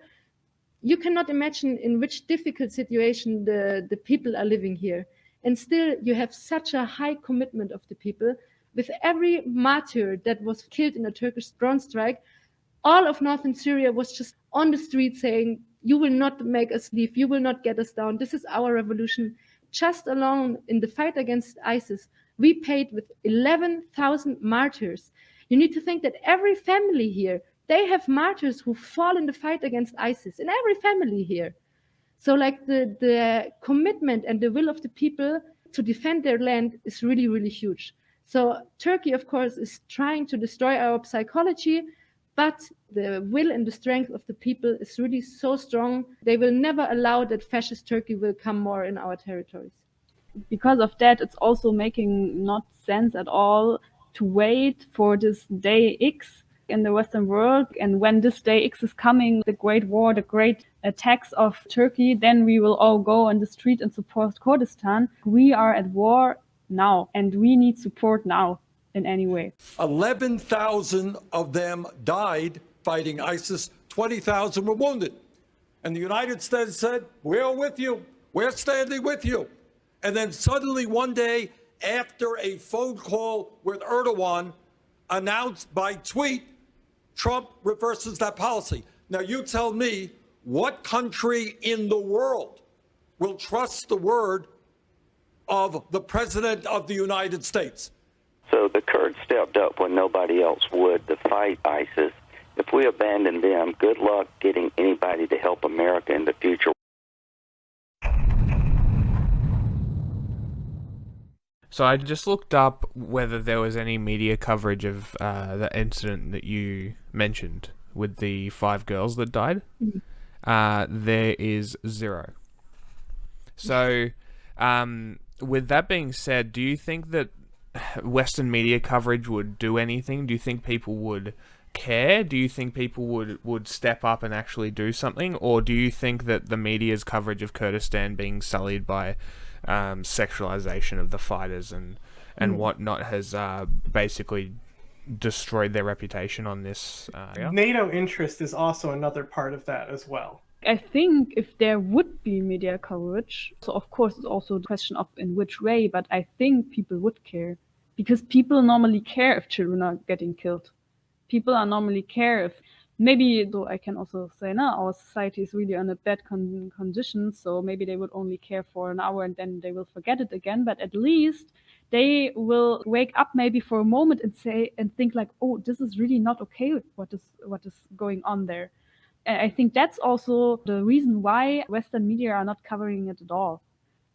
You cannot imagine in which difficult situation the people are living here. And still, you have such a high commitment of the people. With every martyr that was killed in a Turkish drone strike, all of northern Syria was just on the street saying, you will not make us leave, you will not get us down, this is our revolution. Just alone in the fight against ISIS, we paid with 11,000 martyrs. You need to think that every family here, they have martyrs who fall in the fight against ISIS, in every family here. So like the commitment and the will of the people to defend their land is really, really huge. So Turkey, of course, is trying to destroy our psychology, but the will and the strength of the people is really so strong. They will never allow that fascist Turkey will come more in our territories. Because of that, it's also making not sense at all to wait for this day X in the Western world. And when this day X is coming, the great war, the great attacks of Turkey, then we will all go on the street and support Kurdistan. We are at war now, and we need support now in any way. 11,000 of them died fighting ISIS, 20,000 were wounded. And the United States said, we're with you, we're standing with you. And then suddenly one day, after a phone call with Erdogan, announced by tweet, Trump reverses that policy. Now you tell me, what country in the world will trust the word of the President of the United States? So the Kurds stepped up when nobody else would to fight ISIS. If we abandon them, good luck getting anybody to help America in the future. So I just looked up whether there was any media coverage of the incident that you mentioned with the 5 girls that died. There is 0. So with that being said, do you think that Western media coverage would do anything? Do you think people would care? Do you think people would step up and actually do something? Or do you think that the media's coverage of Kurdistan being sullied by sexualization of the fighters and whatnot has basically destroyed their reputation on this? NATO interest is also another part of that as well. I think if there would be media coverage, so of course it's also the question of in which way, but I think people would care. Because people normally care if children are getting killed. People are normally care if, maybe, though I can also say, no, our society is really on a bad condition, so maybe they would only care for an hour and then they will forget it again, but at least they will wake up maybe for a moment and say, and think like, oh, this is really not okay, what is going on there. I think that's also the reason why Western media are not covering it at all.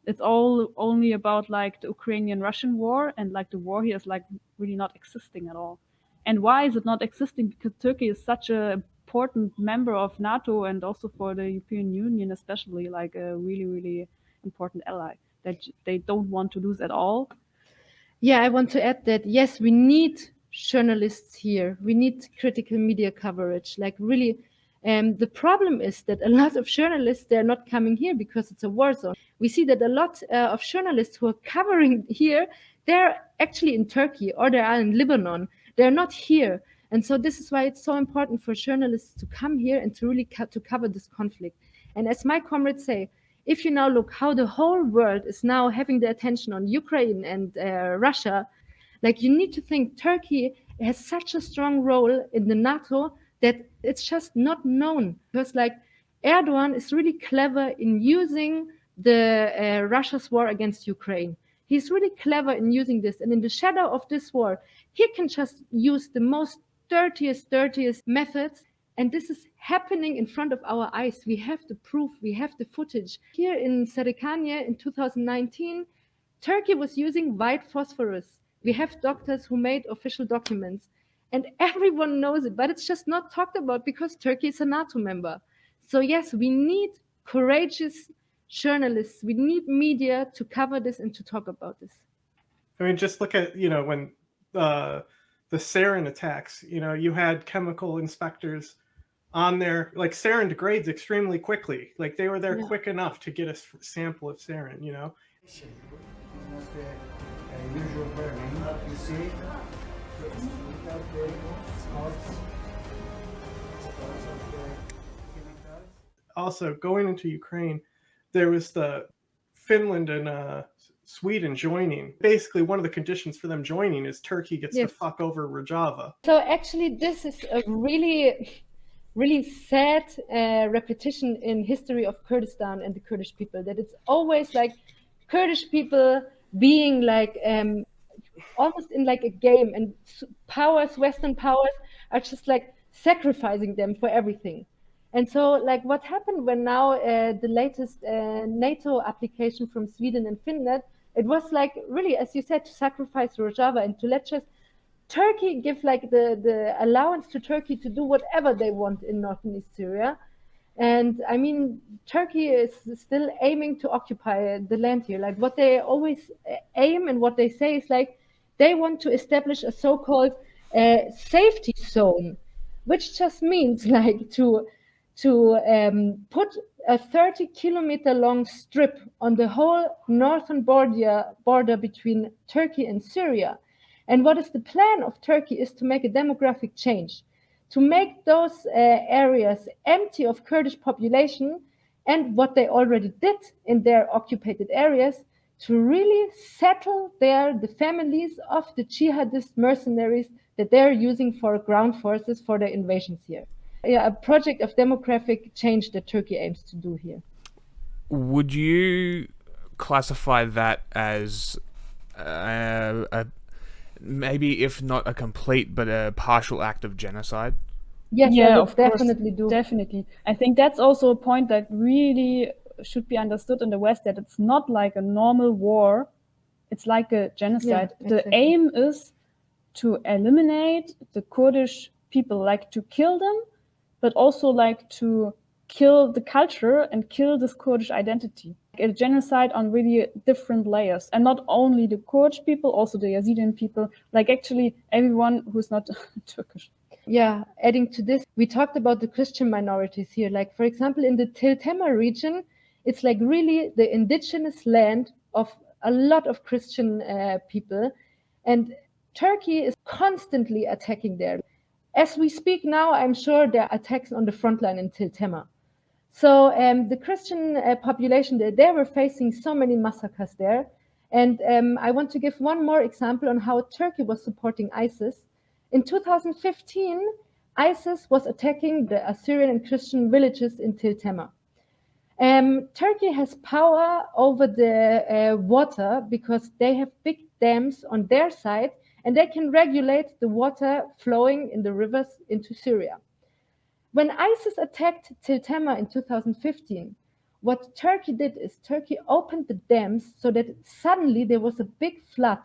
It's all only about like the Ukrainian-Russian war, and like the war here is like really not existing at all. And why is it not existing? Because Turkey is such an important member of NATO and also for the European Union especially, like a really, really important ally that they don't want to lose at all. Yeah, I want to add that, yes, we need journalists here. We need critical media coverage, like really. The problem is that a lot of journalists, they're not coming here because it's a war zone. We see that a lot of journalists who are covering here, they're actually in Turkey or they are in Lebanon. They're not here. And so this is why it's so important for journalists to come here and to really to cover this conflict. And as my comrades say, if you now look how the whole world is now having the attention on Ukraine and Russia, like you need to think Turkey has such a strong role in the NATO that it's just not known, because like Erdogan is really clever in using the Russia's war against Ukraine. He's really clever in using this, and in the shadow of this war, he can just use the most dirtiest methods, and this is happening in front of our eyes. We have the proof, we have the footage. Here in Sarıkanye in 2019, Turkey was using white phosphorus. We have doctors who made official documents. And everyone knows it, but it's just not talked about because Turkey is a NATO member. So yes, we need courageous journalists, we need media to cover this and to talk about this. I mean, just look at, when the sarin attacks, you had chemical inspectors on there. Like, sarin degrades extremely quickly. Like, they were there quick enough to get a sample of sarin, Usual burning, you see. Also, going into Ukraine, there was the Finland and Sweden joining. Basically, one of the conditions for them joining is Turkey gets to fuck over Rojava. So actually, this is a really, really sad repetition in history of Kurdistan and the Kurdish people, that it's always like Kurdish people being like almost in like a game, and Western powers are just like sacrificing them for everything. And so like what happened when now the latest NATO application from Sweden and Finland, it was like really, as you said, to sacrifice Rojava and to let just Turkey give like the allowance to Turkey to do whatever they want in northern East Syria. And I mean, Turkey is still aiming to occupy the land here. Like what they always aim and what they say is like, they want to establish a so-called safety zone, which just means like to put a 30-kilometer long strip on the whole northern border between Turkey and Syria. And what is the plan of Turkey is to make a demographic change, to make those areas empty of Kurdish population, and what they already did in their occupied areas, to really settle there the families of the jihadist mercenaries that they're using for ground forces for their invasions here. Yeah, a project of demographic change that Turkey aims to do here. Would you classify that as a maybe, if not a complete, but a partial act of genocide? Yes, yeah, I of definitely course, do. Definitely. I think that's also a point that really should be understood in the West, that it's not like a normal war, it's like a genocide. Yeah, the exactly. aim is to eliminate the Kurdish people, like to kill them, but also like to kill the culture and kill this Kurdish identity. A genocide on really different layers, and not only the Kurdish people, also the Yazidi people, like actually everyone who's not Turkish. Yeah, adding to this, we talked about the Christian minorities here. Like, for example, in the Tiltema region, it's like really the indigenous land of a lot of Christian people. And Turkey is constantly attacking there. As we speak now, I'm sure there are attacks on the front line in Tiltema. So the Christian population, they were facing so many massacres there. And I want to give one more example on how Turkey was supporting ISIS. In 2015, ISIS was attacking the Assyrian and Christian villages in Tiltema. Turkey has power over the water because they have big dams on their side, and they can regulate the water flowing in the rivers into Syria. When ISIS attacked Tiltema in 2015, what Turkey did is Turkey opened the dams so that suddenly there was a big flood,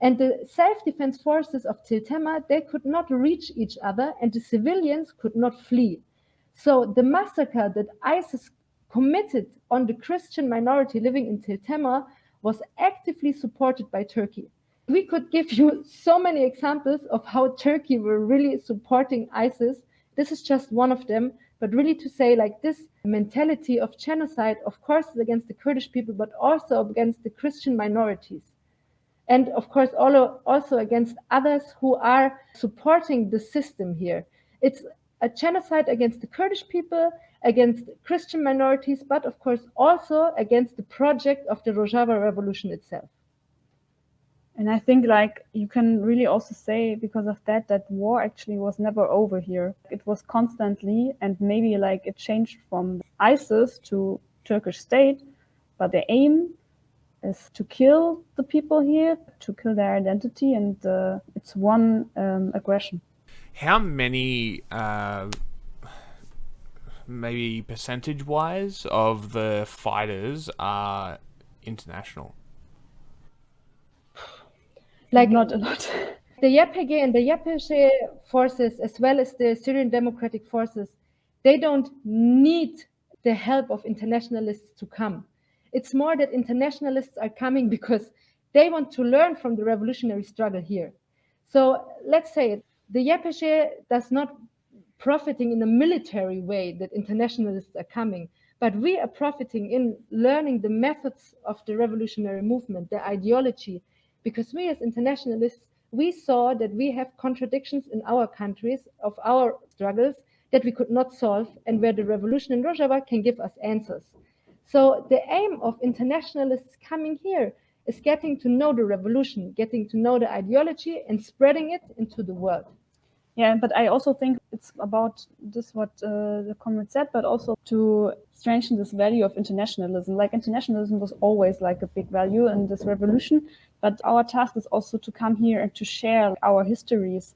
and the self-defense forces of Tiltema, they could not reach each other, and the civilians could not flee. So the massacre that ISIS committed on the Christian minority living in Tiltema was actively supported by Turkey. We could give you so many examples of how Turkey were really supporting ISIS. This is just one of them, but really to say like this mentality of genocide, of course, is against the Kurdish people, but also against the Christian minorities. And of course, also against others who are supporting the system here. It's a genocide against the Kurdish people, against Christian minorities, but of course also against the project of the Rojava revolution itself. And I think like you can really also say because of that war actually was never over here. It was constantly, and maybe like it changed from ISIS to Turkish state, but the aim is to kill the people here, to kill their identity, and it's one aggression. How many, maybe percentage-wise, of the fighters are international? Like not a lot. The YPJ and the YPJ forces, as well as the Syrian Democratic Forces, they don't need the help of internationalists to come. It's more that internationalists are coming because they want to learn from the revolutionary struggle here. So let's say the YPJ does not profiting in a military way that internationalists are coming, but we are profiting in learning the methods of the revolutionary movement, the ideology, because we as internationalists, we saw that we have contradictions in our countries of our struggles that we could not solve, and where the revolution in Rojava can give us answers. So the aim of internationalists coming here is getting to know the revolution, getting to know the ideology, and spreading it into the world. Yeah, but I also think it's about this what the comrade said, but also to strengthen this value of internationalism. Like internationalism was always like a big value in this revolution, but our task is also to come here and to share our histories,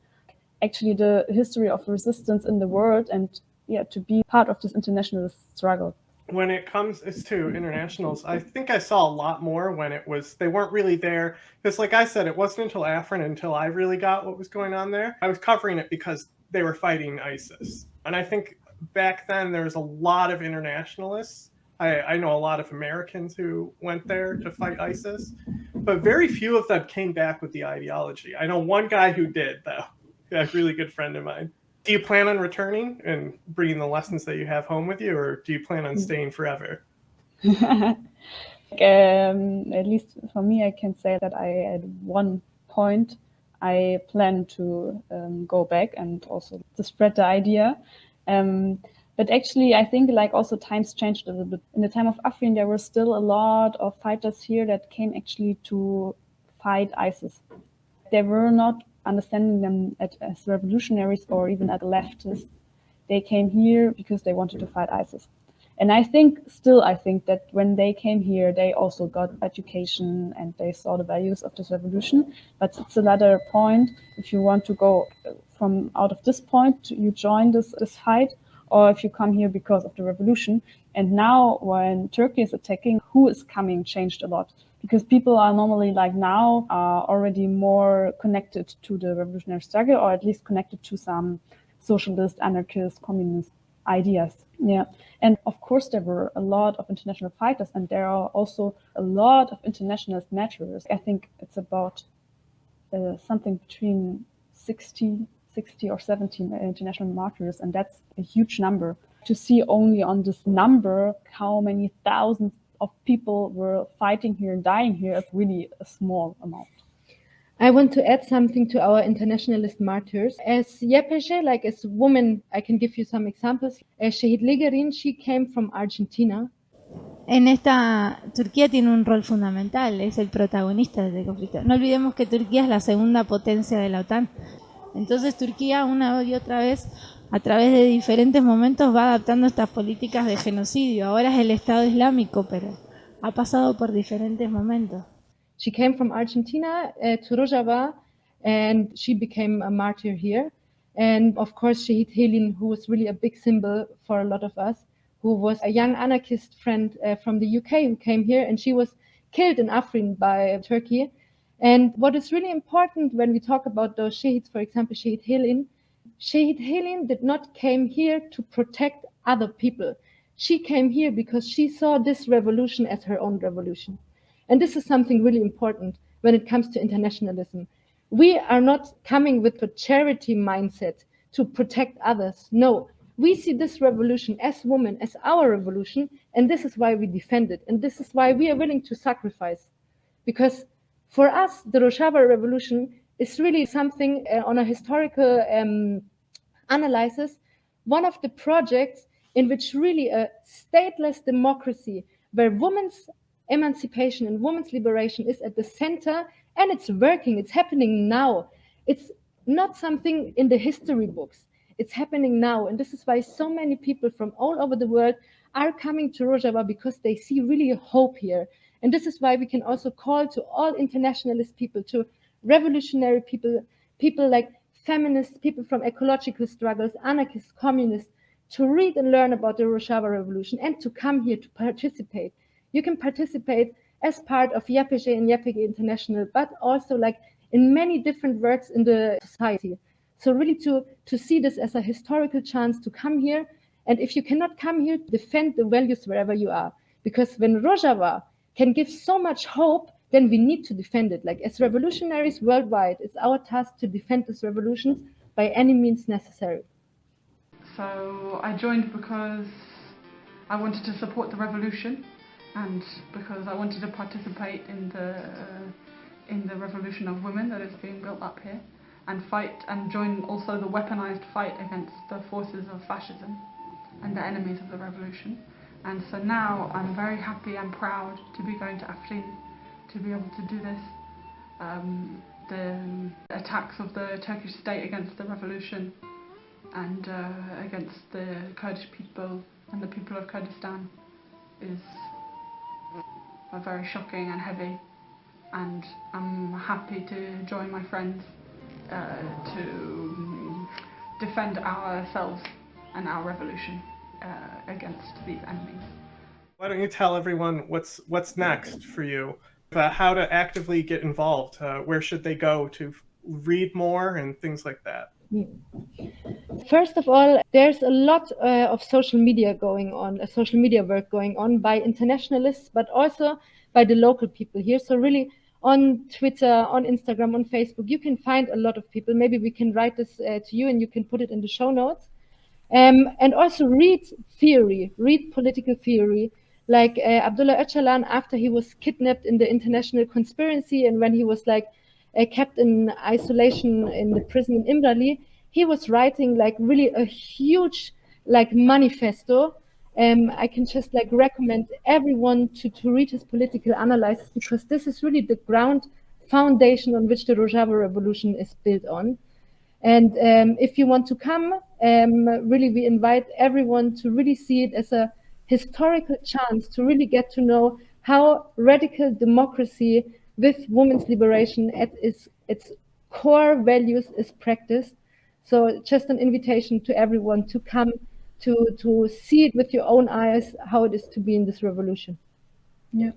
actually the history of resistance in the world, and yeah, to be part of this internationalist struggle. When it comes to internationals, I think I saw a lot more when they weren't really there. Because like I said, it wasn't until Afrin until I really got what was going on there. I was covering it because they were fighting ISIS. And I think back then there was a lot of internationalists. I know a lot of Americans who went there to fight ISIS, but very few of them came back with the ideology. I know one guy who did, though, a really good friend of mine. Do you plan on returning and bringing the lessons that you have home with you, or do you plan on staying forever? At least for me, I can say that at one point, I plan to go back and also to spread the idea. But actually, I think like also times changed a little bit. In the time of Afrin, there were still a lot of fighters here that came actually to fight ISIS. They were not understanding them as revolutionaries or even as leftists. They came here because they wanted to fight ISIS. And I think that when they came here, they also got education and they saw the values of this revolution. But it's another point. If you want to go from out of this point, you join this fight, or if you come here because of the revolution. And now when Turkey is attacking, who is coming changed a lot. Because people are normally like now are already more connected to the revolutionary struggle, or at least connected to some socialist, anarchist, communist ideas. Yeah. And of course, there were a lot of international fighters, and there are also a lot of internationalist martyrs. I think it's about something between 60 or 70 international martyrs, and that's a huge number. To see only on this number how many thousands of people were fighting here and dying here is really a small amount. I want to add something to our internationalist martyrs. As YPJ, like as woman, I can give you some examples. As Shahid Ligerin, she came from Argentina. En esta, Turquía tiene un rol fundamental, es el protagonista de este conflicto. No olvidemos que Turquía es la segunda potencia de la OTAN. Entonces Turquía una y otra vez, a través de diferentes momentos, va adaptando estas políticas de genocidio. Ahora es el Estado Islámico, pero ha pasado por diferentes momentos. She came from Argentina to Rojava, and she became a martyr here. And of course, Shahid Helin, who was really a big symbol for a lot of us, who was a young anarchist friend from the UK who came here, and she was killed in Afrin by Turkey. And what is really important when we talk about those shahids, for example, Shahid Helin did not came here to protect other people. She came here because she saw this revolution as her own revolution. And this is something really important when it comes to internationalism. We are not coming with a charity mindset to protect others. No, we see this revolution as women, as our revolution, and this is why we defend it. And this is why we are willing to sacrifice. Because for us, the Rojava revolution is really something on a historical analysis, one of the projects in which really a stateless democracy where women's emancipation and women's liberation is at the center, and it's working, it's happening now. It's not something in the history books. It's happening now, and this is why so many people from all over the world are coming to Rojava, because they see really a hope here. And this is why we can also call to all internationalist people, to revolutionary people, people like feminists, people from ecological struggles, anarchists, communists, to read and learn about the Rojava revolution and to come here to participate. You can participate as part of YPJ and YPJ International, but also like in many different works in the society. So really to see this as a historical chance to come here. And if you cannot come here, defend the values wherever you are. Because when Rojava can give so much hope, then we need to defend it. Like as revolutionaries worldwide, it's our task to defend these revolutions by any means necessary. So I joined because I wanted to support the revolution and because I wanted to participate in the revolution of women that is being built up here and fight and join also the weaponized fight against the forces of fascism and the enemies of the revolution. And so now I'm very happy and proud to be going to Afrin to be able to do this. The attacks of the Turkish state against the revolution and against the Kurdish people and the people of Kurdistan are very shocking and heavy, and I'm happy to join my friends to defend ourselves and our revolution against these enemies. Why don't you tell everyone what's next for you, how to actively get involved, where should they go to read more and things like that? First of all, there's a lot of social media going on, social media work going on by internationalists, but also by the local people here. So really on Twitter, on Instagram, on Facebook, you can find a lot of people. Maybe we can write this to you and you can put it in the show notes. And also read theory, read political theory. Like Abdullah Öcalan, after he was kidnapped in the international conspiracy and when he was kept in isolation in the prison in Imrali, he was writing really a huge manifesto. I can just recommend everyone to read his political analysis, because this is really the ground foundation on which the Rojava revolution is built on. And if you want to come, really we invite everyone to really see it as a historical chance to really get to know how radical democracy with women's liberation at its core values is practiced. So just an invitation to everyone to come to see it with your own eyes, how it is to be in this revolution. Yeah.